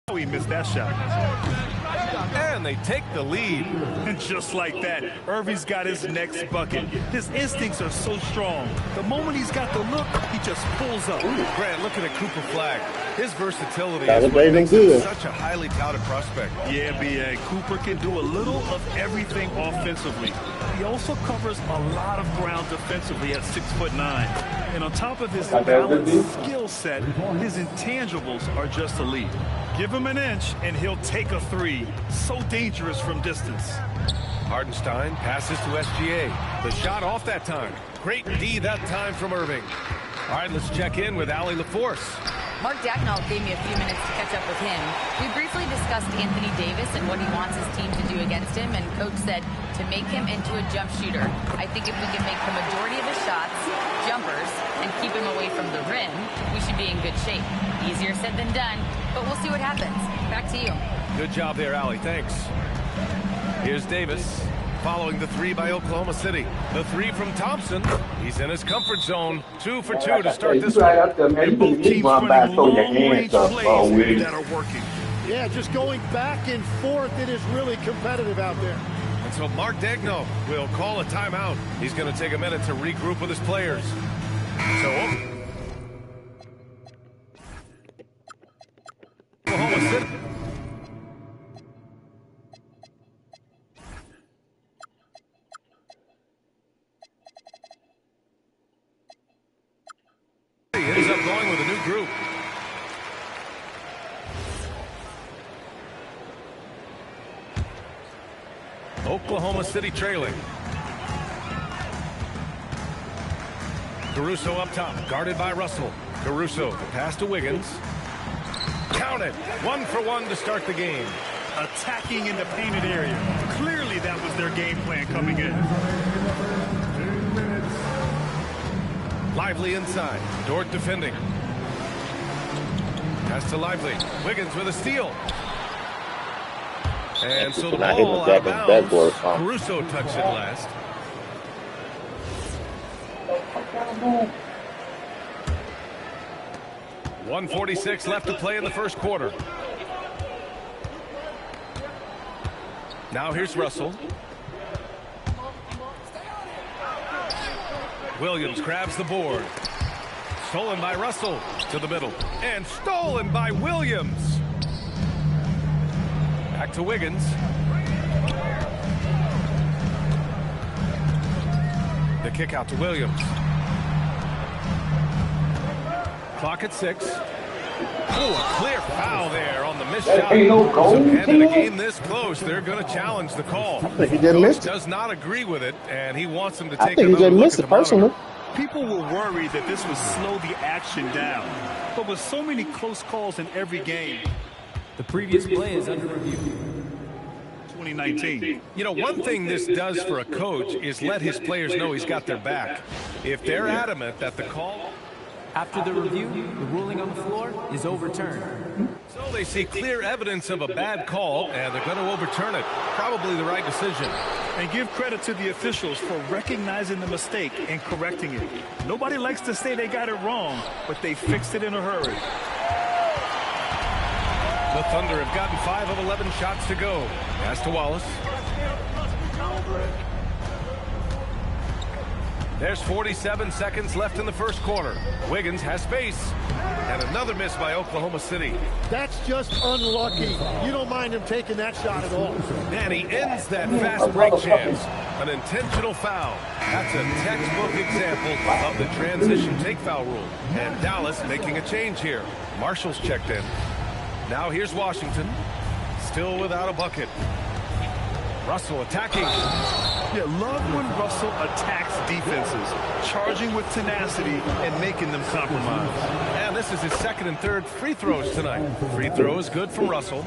How he missed that shot. And they take the lead. And just like that, Irving's got his next bucket. His instincts are so strong. The moment he's got the look, he just pulls up. Ooh, Grant, looking at Cooper Flagg. His versatility is what makes him such a highly touted prospect. Yeah, B.A. Cooper can do a little of everything offensively. He also covers a lot of ground defensively at 6'9". And on top of his balanced skill set, his intangibles are just elite. Give him an inch, and he'll take a 3. So dangerous from distance. Hartenstein passes to SGA. The shot off that time. Great D that time from Irving. All right, let's check in with Allie LaForce. Mark Daigneault gave me a few minutes to catch up with him. We briefly discussed Anthony Davis and what he wants his team to do against him, and Coach said to make him into a jump shooter. I think if we can make the majority of his shots jumpers and keep him away from the rim, we should be in good shape. Easier said than done, but we'll see what happens. Back to you. Good job there, Allie. Thanks. Here's Davis. Following the three by Oklahoma City. The three from Thompson. He's in his comfort zone. 2 for 2 to start this one. And both teams running long-range plays that are working. Yeah, just going back and forth, it is really competitive out there. And so Mark Daigneault will call a timeout. He's going to take a minute to regroup with his players. So Oklahoma City. He ends up going with a new group. Oklahoma City trailing. Caruso up top, guarded by Russell. Caruso, the pass to Wiggins. Count it. 1 for 1 to start the game. Attacking in the painted area. Clearly that was their game plan coming in. Lively inside. Dort defending. Pass to Lively. Wiggins with a steal. And so the ball out of bounds. Caruso touched it last. .146 left to play in the first quarter. Now here's Russell. Williams grabs the board. Stolen by Russell to the middle. And stolen by Williams. Back to Wiggins. The kick out to Williams. Clock at 6. Oh, a clear foul there on the missed shot. And in a game this close, they're going to challenge the call. I think he just missed it. Does not agree with it, and he wants him to I take think he another just look missed at it the monitor. personally. People were worried that this would slow the action down. But with so many close calls in every game, The previous play is under review. 2019. You know, one thing this does for a coach is let his players know he's got their back. If they're adamant that the call... After the review, the ruling on the floor is overturned. So they see clear evidence of a bad call, and they're going to overturn it. Probably the right decision. And give credit to the officials for recognizing the mistake and correcting it. Nobody likes to say they got it wrong, but they fixed it in a hurry. The Thunder have gotten 5 of 11 shots to go. Pass to Wallace. There's 47 seconds left in the first quarter. Wiggins has space. And another miss by Oklahoma City. That's just unlucky. You don't mind him taking that shot at all. And he ends that fast break chance. An intentional foul. That's a textbook example of the transition take foul rule. And Dallas making a change here. Marshall's checked in. Now here's Washington. Still without a bucket. Russell attacking. Yeah, love when Russell attacks defenses, charging with tenacity and making them compromise. And this is his second and third free throws tonight. Free throw is good from Russell.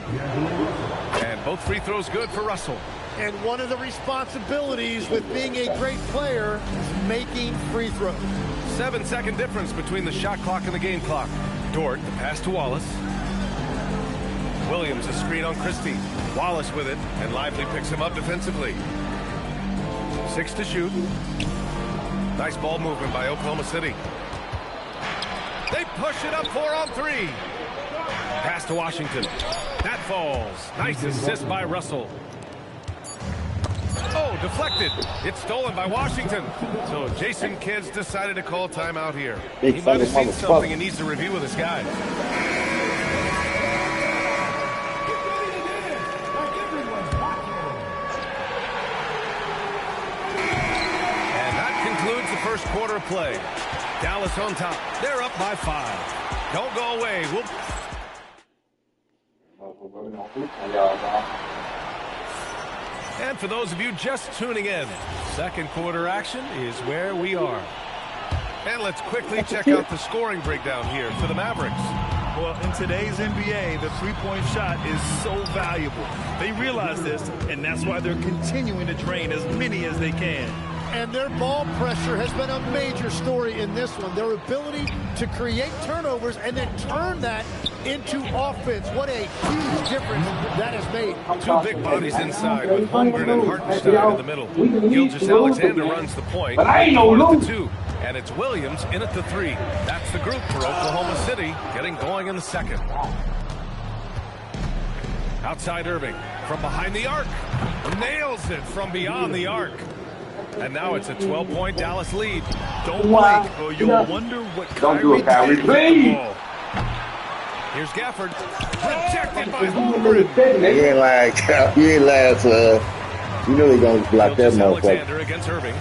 And both free throws good for Russell. And one of the responsibilities with being a great player is making free throws. 7-second difference between the shot clock and the game clock. Dort, the pass to Wallace. Williams, a screen on Christie. Wallace with it, and Lively picks him up defensively. 6 to shoot. Nice ball movement by Oklahoma City. They push it up 4 on 3. Pass to Washington. That falls. Nice assist by Russell. Oh, deflected. It's stolen by Washington. So Jason Kidd's decided to call timeout here. He might have seen something and needs to review with his guys. First quarter of play. Dallas on top. They're up by 5. Don't go away. And for those of you just tuning in, second quarter action is where we are. And let's quickly check out the scoring breakdown here for the Mavericks. Well, in today's NBA, the three-point shot is so valuable. They realize this, and that's why they're continuing to drain as many as they can. And their ball pressure has been a major story in this one. Their ability to create turnovers and then turn that into offense. What a huge difference that has made. Two big bodies inside with Holmgren and Hartenstein in the middle. Gilgeous-Alexander runs the point. But I ain't no at the 2. And it's Williams in at the 3. That's the group for Oklahoma City getting going in the second. Outside Irving from behind the arc. Nails it from beyond the arc. And now it's a 12-point Dallas lead. Don't blink, or you'll wonder what Kyrie did with the ball. Here's Gafford. Rejected by Holmgren. You ain't like, you know they're going to block that motherfucker. Alexander against Irving.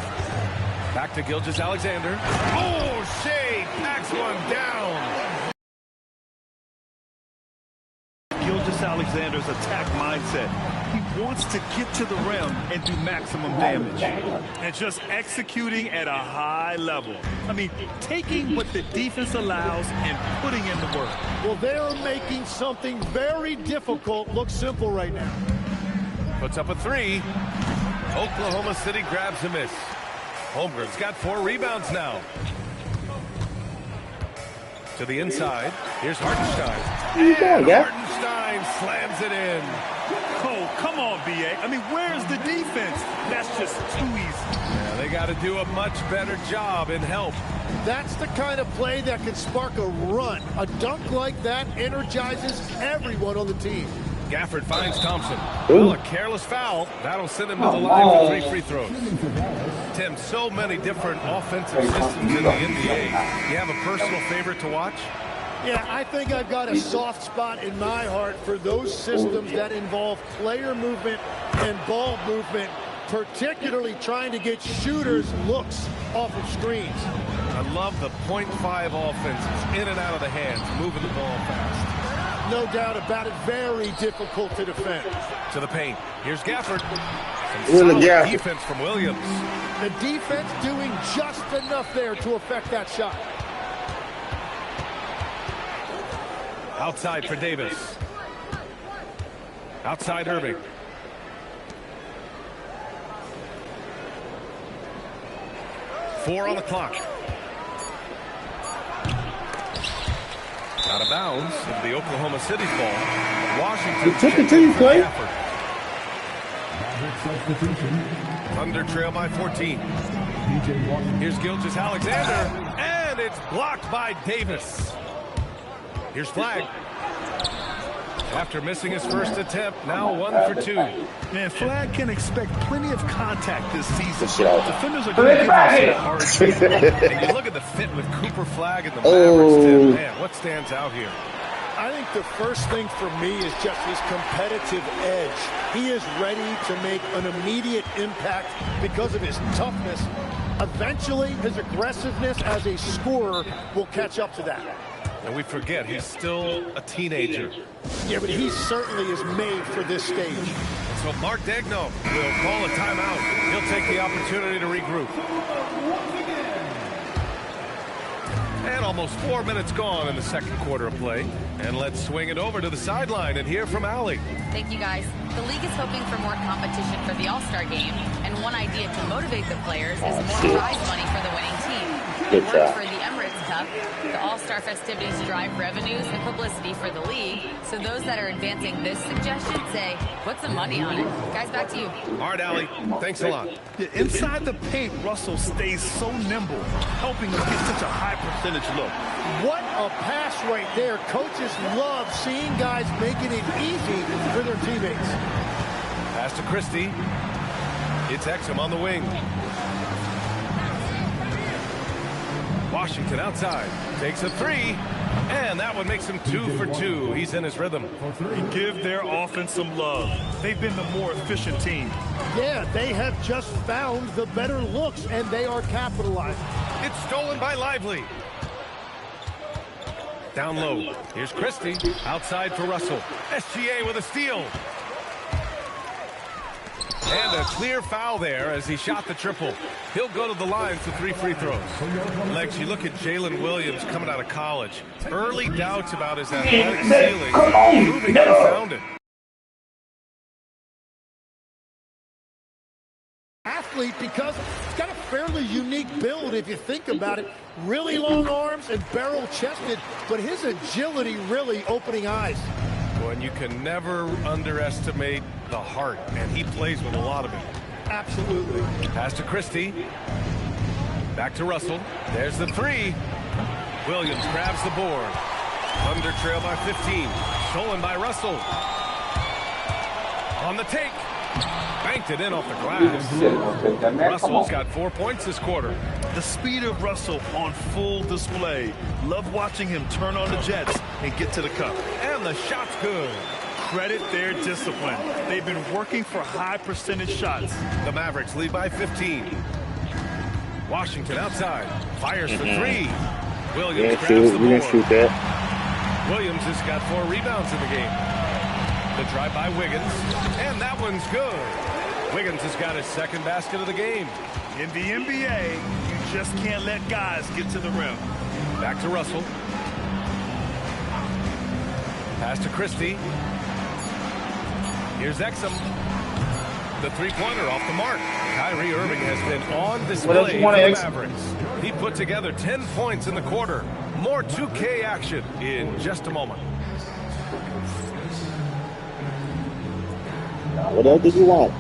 Back to Gilgeous-Alexander. Oh, Shea backs one down. Gilgeous-Alexander's attack mindset. He wants to get to the rim and do maximum damage. And just executing at a high level. I mean, taking what the defense allows and putting in the work. Well, they're making something very difficult look simple right now. Puts up a 3. Oklahoma City grabs a miss. Holmgren's got 4 rebounds now. To the inside. Here's Hartenstein. And Hartenstein slams it in. Oh, come on, B.A. I mean, where's the defense? That's just too easy. Yeah, they got to do a much better job in help. That's the kind of play that can spark a run. A dunk like that energizes everyone on the team. Gafford finds Thompson. Well, a careless foul. That'll send him to the line for 3 free throws. Tim, so many different offensive systems in the NBA. You have a personal favorite to watch? Yeah, I think I've got a soft spot in my heart for those systems that involve player movement and ball movement, particularly trying to get shooters looks off of screens. I love the .5 offenses, in and out of the hands, moving the ball fast. No doubt about it, very difficult to defend. To the paint. Here's Gafford. Some solid defense from Williams. The defense doing just enough there to affect that shot. Outside for Davis. Outside Irving. Four on the clock. Out of bounds of the Oklahoma City's ball. Washington took it to you, Clay. Thunder trail by 14. Here's Gilgeous-Alexander, and it's blocked by Davis. Here's Flagg. After missing his first attempt, now 1 for 2. Man, Flagg can expect plenty of contact this season. Defenders are going to give him a hard time. And you look at the fit with Cooper Flagg and the Mavericks, Tim. Man, what stands out here? I think the first thing for me is just his competitive edge. He is ready to make an immediate impact because of his toughness. Eventually, his aggressiveness as a scorer will catch up to that. And we forget, he's still a teenager. Yeah, but he certainly is made for this stage. So Mark Daigneault will call a timeout. He'll take the opportunity to regroup. And almost 4 minutes gone in the second quarter of play. And let's swing it over to the sideline and hear from Allie. Thank you, guys. The league is hoping for more competition for the All-Star game. And one idea to motivate the players is more prize money for the winning team. It worked for the Emirates Cup. The All-Star festivities drive revenues and publicity for the league. So those that are advancing this suggestion say, put some money on it. Guys, back to you. All right, Allie. Thanks a lot. Yeah, inside the paint, Russell stays so nimble, helping us get such a high percentage look. What a pass right there. Coaches love seeing guys making it easy for their teammates. Pass to Christie. It's Exum on the wing. Washington outside, takes a 3, and that one makes him 2 for 2. He's in his rhythm. Give their offense some love. They've been the more efficient team. Yeah, they have just found the better looks, and they are capitalizing. It's stolen by Lively. Down low, here's Christie, outside for Russell. SGA with a steal. And a clear foul there as he shot the triple. He'll go to the line for 3 free throws. Legs, you look at Jalen Williams coming out of college. Early doubts about his athletic ceiling. Proving he found it. Athlete because he's got a fairly unique build if you think about it. Really long arms and barrel-chested, but his agility really opening eyes. Well, and you can never underestimate the heart, and he plays with a lot of it. Absolutely. Pass to Christie. Back to Russell. There's the 3. Williams grabs the board. Thunder trail by 15. Stolen by Russell. On the take. Banked it in off the glass. Russell's got 4 points this quarter. The speed of Russell on full display. Love watching him turn on the jets and get to the cup. And the shot's good. Credit their discipline. They've been working for high percentage shots. The Mavericks lead by 15. Washington outside. Fires for 3. Williams grabs the board. Shoot that. Williams has got 4 rebounds in the game. The drive by Wiggins. And that one's good. Wiggins has got his 2nd basket of the game. In the NBA, you just can't let guys get to the rim. Back to Russell. Pass to Christie. Here's Exum. The 3-pointer off the mark. Kyrie Irving has been on display for the Mavericks. He put together 10 points in the quarter. More 2K action in just a moment. What else did you want?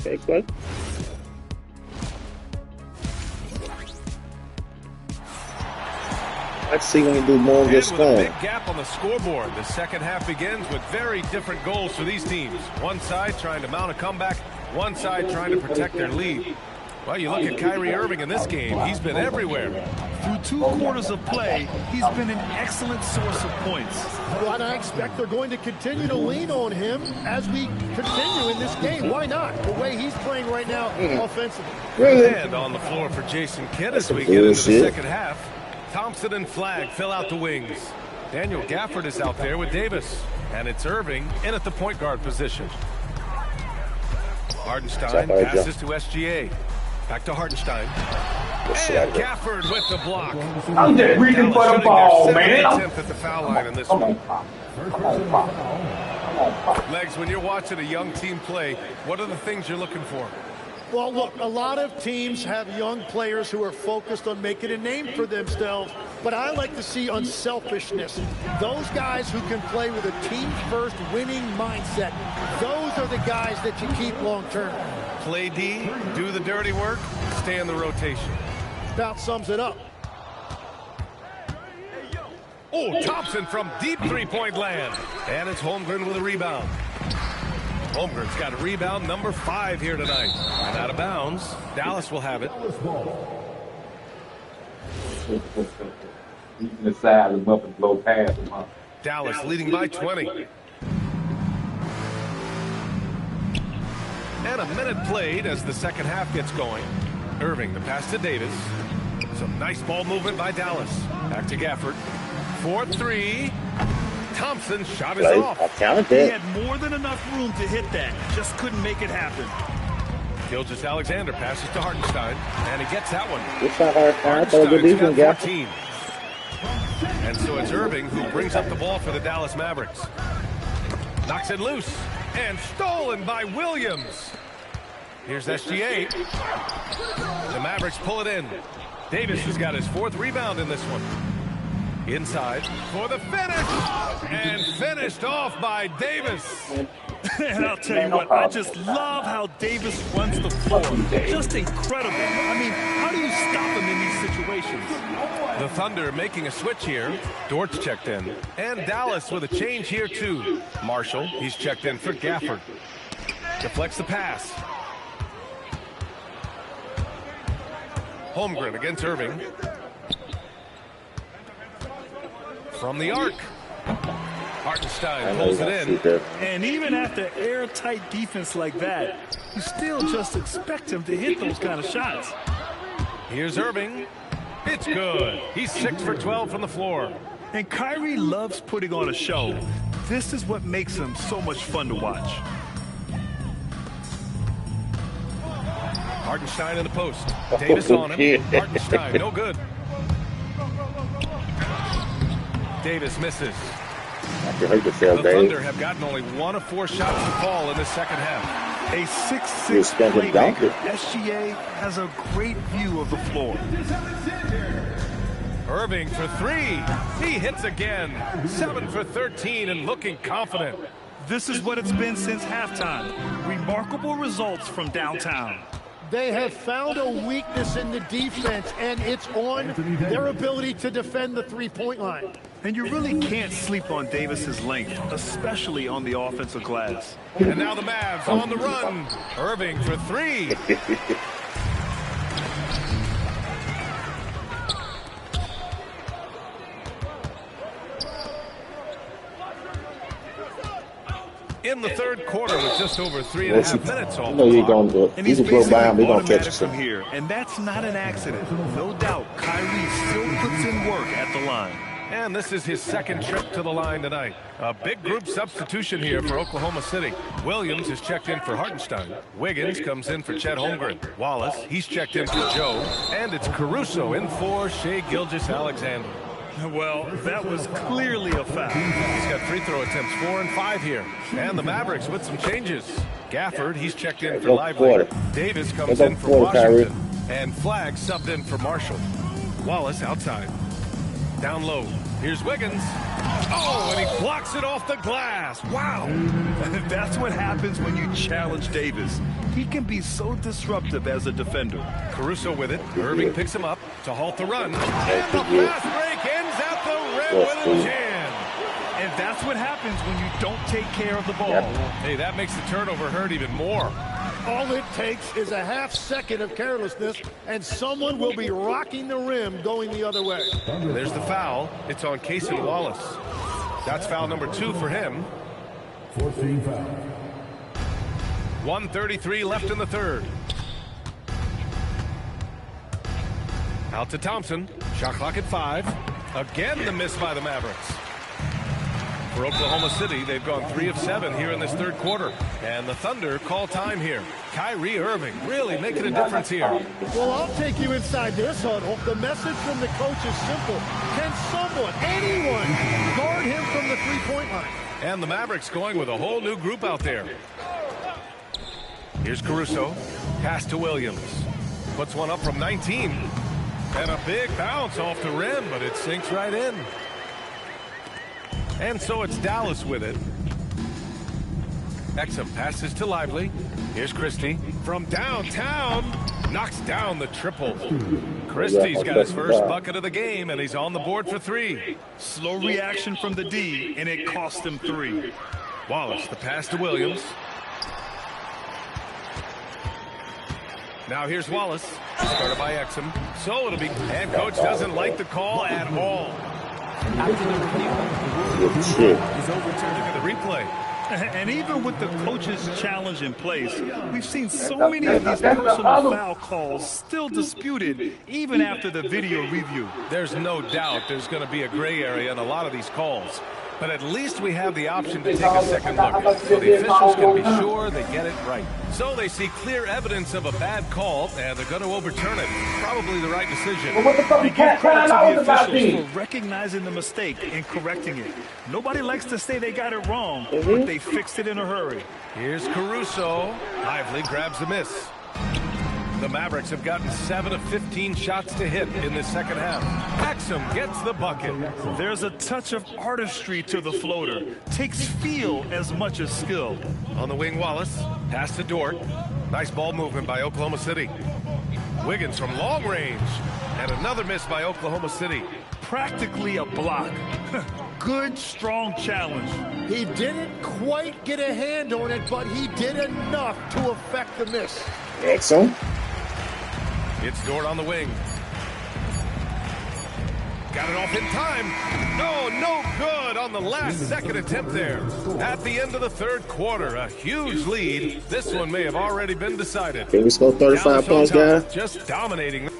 Okay, good. Let's see when you do more of this With a big gap on the scoreboard. The second half begins with very different goals for these teams. One side trying to mount a comeback, one side trying to protect their lead. Well, you look at Kyrie Irving in this game. He's been everywhere. Through 2 quarters of play, he's been an excellent source of points. Well, and I expect they're going to continue to lean on him as we continue in this game. Why not? The way he's playing right now offensively. And on the floor for Jason Kidd as we get into the second half. Thompson and Flagg fill out the wings. Daniel Gafford is out there with Davis. And it's Irving in at the point guard position. Hartenstein passes to SGA. Back to Hartenstein. And Gafford with the block. I'm just reaching for the ball, man. 10th at the foul line in this one. Legs, when you're watching a young team play, what are the things you're looking for? Well, look, a lot of teams have young players who are focused on making a name for themselves, but I like to see unselfishness. Those guys who can play with a team-first winning mindset, those are the guys that you keep long-term. Play D, do the dirty work, stay in the rotation. About sums it up. Oh, Thompson from deep 3-point land. And it's Holmgren with a rebound. Holmgren's got a rebound number 5 here tonight. And out of bounds, Dallas will have it. You can decide him up and blow past him, huh? Dallas leading by 20. And a minute played as the second half gets going. Irving, the pass to Davis. Some nice ball movement by Dallas. Back to Gafford. 4-3. Thompson's shot is off. He had more than enough room to hit that. Just couldn't make it happen. Gilgeous-Alexander passes to Hartenstein. And he gets that one. Hartenstein's got 14. And so it's Irving who brings up the ball for the Dallas Mavericks. Knocks it loose. And stolen by Williams. Here's SGA. The Mavericks pull it in. Davis has got his 4th rebound in this one. Inside for the finish. And finished off by Davis. And I'll tell you what, I just love how Davis runs the floor. Just incredible. I mean, how do you stop him in these situations? The Thunder making a switch here. Dort's checked in. And Dallas with a change here too. Marshall, he's checked in for Gafford. Deflects the pass. Holmgren against Irving. From the arc. Hartenstein pulls it in. And even after airtight defense like that, you still just expect him to hit those kind of shots. Here's Irving. It's good. He's 6 for 12 from the floor. And Kyrie loves putting on a show. This is what makes him so much fun to watch. Hartenstein in the post. Davis on him. Hartenstein, no good. Davis misses. The Thunder have gotten only 1 of 4 shots to fall in the second half. A 6'6" playmaker. SGA has a great view of the floor. Irving for 3. He hits again. 7 for 13 and looking confident. This is what it's been since halftime. Remarkable results from downtown. They have found a weakness in the defense, and it's on their ability to defend the three-point line. And you really can't sleep on Davis's length, especially on the offensive glass. And now the Mavs on the run. Irving for 3. In the third quarter with just over 3.5 minutes on the clock. And he's basically automatic from here, and that's not an accident. No doubt, Kyrie still puts in work at the line. And this is his second trip to the line tonight. A big group substitution here for Oklahoma City. Williams is checked in for Hartenstein. Wiggins comes in for Chet Holmgren. Wallace, he's checked in for Joe. And it's Caruso in for Shai Gilgeous-Alexander. Well, that was clearly a foul. He's got free throw attempts 4 and 5 here. And the Mavericks with some changes. Gafford, he's checked in for Lively. Davis comes in for Washington. And Flagg subbed in for Marshall. Wallace outside. Down low. Here's Wiggins. Oh, and he blocks it off the glass. Wow. That's what happens when you challenge Davis. He can be so disruptive as a defender. Caruso with it. Irving picks him up to halt the run. And the fast break ends at the rim with a jam. And that's what happens when you don't take care of the ball. Hey, that makes the turnover hurt even more. All it takes is a half second of carelessness, and someone will be rocking the rim going the other way. There's the foul. It's on Cason Wallace. That's foul number 2 for him. 14 foul. 1:33 left in the third. Out to Thompson. Shot clock at 5. Again, the miss by the Mavericks. For Oklahoma City, they've gone 3 of 7 here in this third quarter. And the Thunder call time here. Kyrie Irving really making a difference here. Well, I'll take you inside this huddle. The message from the coach is simple. Can someone, anyone, guard him from the three-point line? And the Mavericks going with a whole new group out there. Here's Caruso. Pass to Williams. Puts one up from 19. And a big bounce off the rim, but it sinks right in. And so it's Dallas with it. Exum passes to Lively. Here's Christie from downtown. Knocks down the triple. Christie's got his first bucket of the game, and he's on the board for 3. Slow reaction from the D, and it cost him 3. Wallace, the pass to Williams. Now here's Wallace. Started by Exum. So it'll be, and coach doesn't like the call at all. After the review, the rule is overturned. Look at the replay. And even with the coach's challenge in place, we've seen so many of these personal foul calls still disputed even after the video review. There's no doubt there's going to be a gray area in a lot of these calls. But at least we have the option to take a second look, so the officials can be sure they get it right. So they see clear evidence of a bad call, and they're going to overturn it. Probably the right decision. They give credit to the officials for recognizing the mistake and correcting it. Nobody likes to say they got it wrong, but they fixed it in a hurry. Here's Caruso. Lively grabs the miss. The Mavericks have gotten 7 of 15 shots to hit in this second half. Exum gets the bucket. There's a touch of artistry to the floater. Takes feel as much as skill. On the wing, Wallace. Pass to Dort. Nice ball movement by Oklahoma City. Wiggins from long range. And another miss by Oklahoma City. Practically a block. Good, strong challenge. He didn't quite get a hand on it, but he did enough to affect the miss. Excellent. It's Dort on the wing. Got it off in time. No good on the last second attempt there. At the end of the third quarter, a huge lead. This one may have already been decided. Can we score 35 points, guys? Just dominating.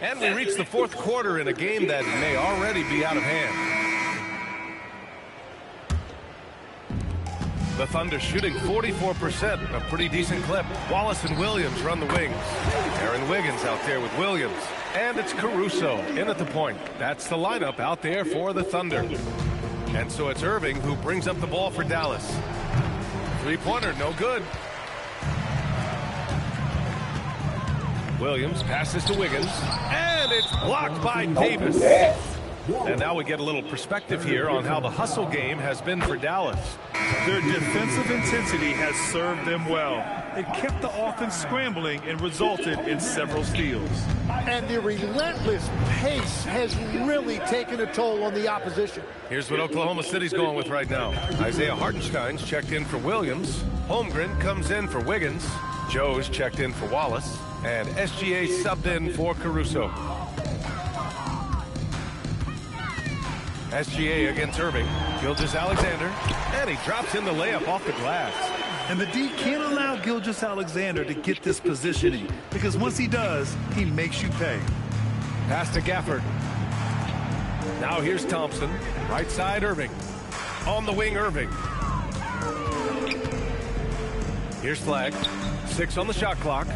And we reach the fourth quarter in a game that may already be out of hand. The Thunder shooting 44%, a pretty decent clip. Wallace and Williams run the wings. Aaron Wiggins out there with Williams. And it's Caruso in at the point. That's the lineup out there for the Thunder. And so it's Irving who brings up the ball for Dallas. Three-pointer, no good. Williams passes to Wiggins. And it's blocked by Davis. And now we get a little perspective here on how the hustle game has been for Dallas. Their defensive intensity has served them well. It kept the offense scrambling and resulted in several steals. And the relentless pace has really taken a toll on the opposition. Here's what Oklahoma City's going with right now. Isaiah Hartenstein's checked in for Williams. Holmgren comes in for Wiggins. Joe's checked in for Wallace. And SGA subbed in for Caruso. SGA against Irving. Gilgeous-Alexander. And he drops in the layup off the glass. And the D can't allow Gilgeous-Alexander to get this positioning, because once he does, he makes you pay. Pass to Gafford. Now here's Thompson. Right side, Irving. On the wing, Irving. Here's Flagg. 6 on the shot clock.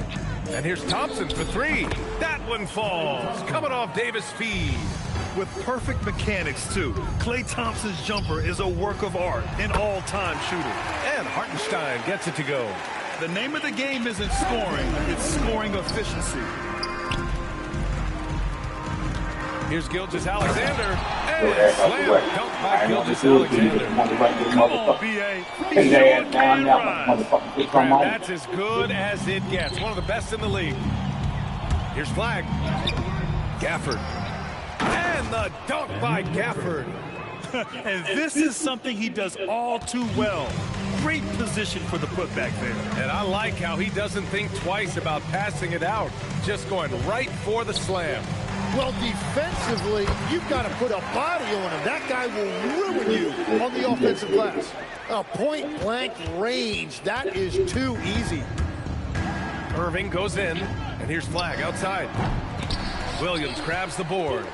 And here's Thompson for 3. That one falls. Coming off Davis' feed. With perfect mechanics, too. Klay Thompson's jumper is a work of art, an all-time shooter. And Hartenstein gets it to go. The name of the game isn't scoring, it's scoring efficiency. Here's Gilgeous-Alexander. And slam dunk by Gilgeous-Alexander. Come on, B.A. He's sure can rise. That's as good as it gets. One of the best in the league. Here's Flagg. Gafford. And the dunk by Gafford. And this is something he does all too well. Great position for the putback there. And I like how he doesn't think twice about passing it out. Just going right for the slam. Well, defensively, you've got to put a body on him. That guy will ruin you on the offensive glass. A point-blank range, that is too easy. Irving goes in, and here's Flagg outside. Williams grabs the board.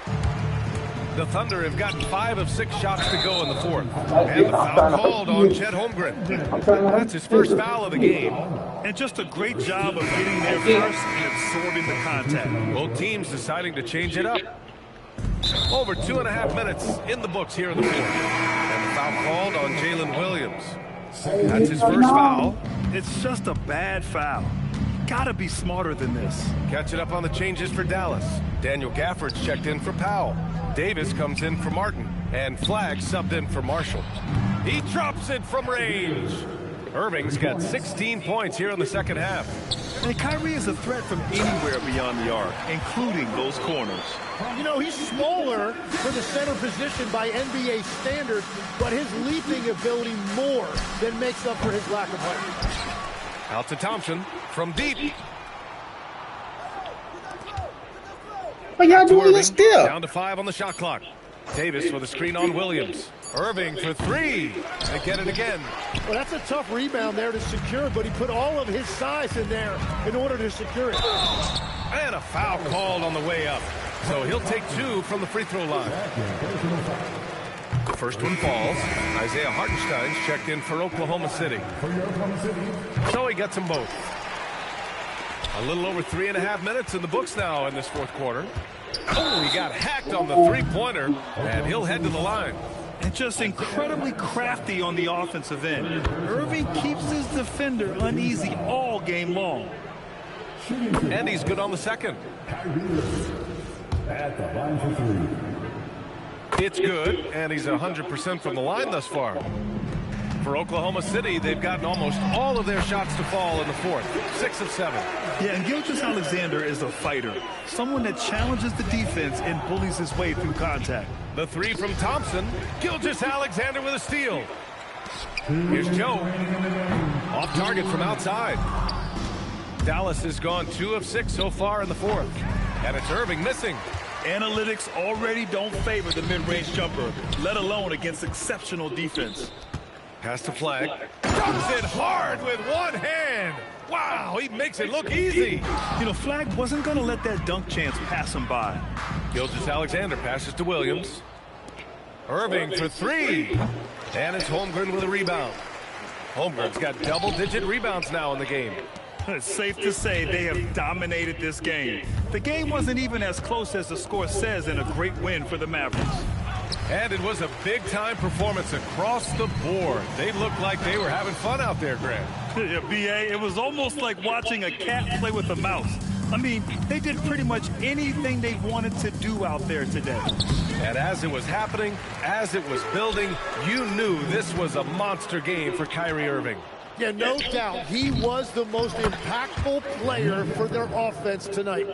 The Thunder have gotten 5 of 6 shots to go in the fourth. And the foul called on Chet Holmgren. That's his first foul of the game. And just a great job of getting there first and absorbing the contact. Both teams deciding to change it up. Over 2.5 minutes in the books here in the fourth. And the foul called on Jalen Williams. That's his first foul. It's just a bad foul. Gotta be smarter than this. Catching up on the changes for Dallas. Daniel Gafford's checked in for Powell. Davis comes in for Martin. And Flagg subbed in for Marshall. He drops it from range. Irving's got 16 points here in the second half. And Kyrie is a threat from anywhere beyond the arc, including those corners. You know, he's smaller for the center position by NBA standards, but his leaping ability more than makes up for his lack of height. Out to Thompson from deep. What y'all doing this still? Down to 5 on the shot clock. Davis with a screen on Williams. Irving for 3. They get it again. Well, that's a tough rebound there to secure, but he put all of his size in there in order to secure it. And a foul called on the way up. So he'll take 2 from the free throw line. The first one falls. Isaiah Hartenstein's checked in for Oklahoma City. So he gets them both. A little over 3.5 minutes in the books now in this fourth quarter. Oh, he got hacked on the three-pointer, and he'll head to the line. And just incredibly crafty on the offensive end. Irving keeps his defender uneasy all game long. And he's good on the second. At the line for 3. It's good, and he's 100% from the line thus far. For Oklahoma City, they've gotten almost all of their shots to fall in the fourth. 6 of 7. Yeah, and Gilgeous-Alexander is a fighter. Someone that challenges the defense and bullies his way through contact. The 3 from Thompson. Gilgeous-Alexander with a steal. Here's Joe. Off target from outside. Dallas has gone 2 of 6 so far in the fourth. And it's Irving missing. Analytics already don't favor the mid-range jumper, let alone against exceptional defense. Pass to Flag. Dunks it hard with one hand. Wow, he makes it look easy. You know, Flag wasn't going to let that dunk chance pass him by. Gilgeous-Alexander passes to Williams. Irving for 3. And it's Holmgren with a rebound. Holmgren's got double-digit rebounds now in the game. It's safe to say they have dominated this game. The game wasn't even as close as the score says in a great win for the Mavericks. And it was a big-time performance across the board. They looked like they were having fun out there, Grant. Yeah, B.A., it was almost like watching a cat play with a mouse. I mean, they did pretty much anything they wanted to do out there today. And as it was happening, as it was building, you knew this was a monster game for Kyrie Irving. Yeah, no doubt. He was the most impactful player for their offense tonight.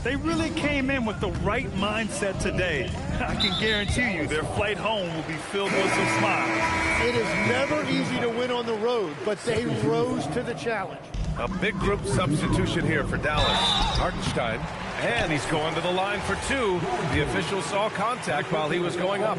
They really came in with the right mindset today. I can guarantee you their flight home will be filled with some smiles. It is never easy to win on the road, but they rose to the challenge. A big group substitution here for Dallas. Hartenstein, and he's going to the line for 2. The official saw contact while he was going up.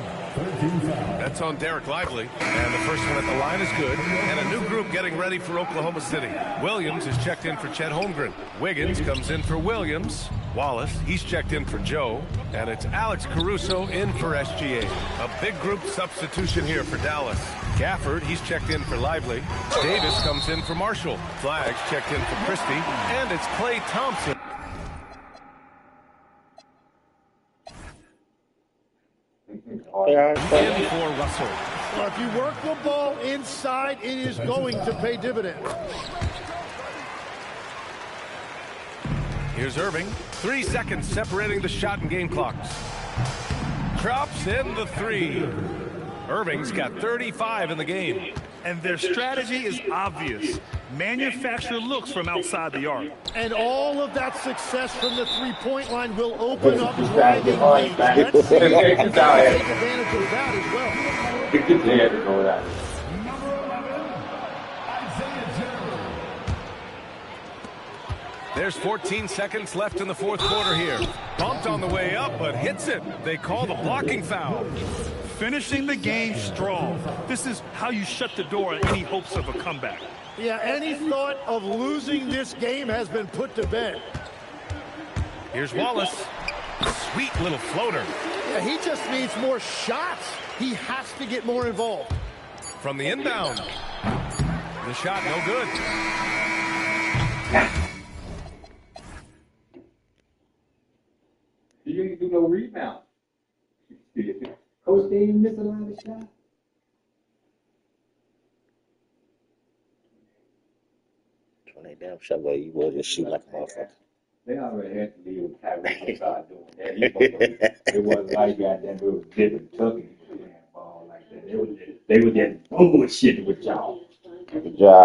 That's on Derek Lively, and the first one at the line is good. And a new group getting ready for Oklahoma City. Williams is checked in for Chet Holmgren. Wiggins comes in for Williams. Wallace, he's checked in for Joe. And it's Alex Caruso in for SGA. A big group substitution here for Dallas. Gafford, he's checked in for Lively. Davis comes in for Marshall. Flags checked in for Christie. And it's Klay Thompson. In for Russell. Well, if you work the ball inside, it is going to pay dividends. Here's Irving. 3 seconds separating the shot and game clocks. Drops in the 3. Irving's got 35 in the game. And their strategy is obvious. Manufacture looks from outside the arc. And all of that success from the three-point line will open up driving lanes. Let's see if they can take advantage of that as well. There's 14 seconds left in the fourth quarter here. Bumped on the way up, but hits it. They call the blocking foul. Finishing the game strong. This is how you shut the door on any hopes of a comeback. Yeah, any thought of losing this game has been put to bed. Here's Wallace. Sweet little floater. Yeah, he just needs more shots. He has to get more involved. From the inbound. The shot no good. You ain't do no rebound. Coach didn't even miss a lot of shots. That damn shot where you was just shoot like a motherfucker. They already had to leave with Kyrie to start doing that. It wasn't like goddamn it was different tucking the ball like that. They were just bullshitting with y'all. Good job.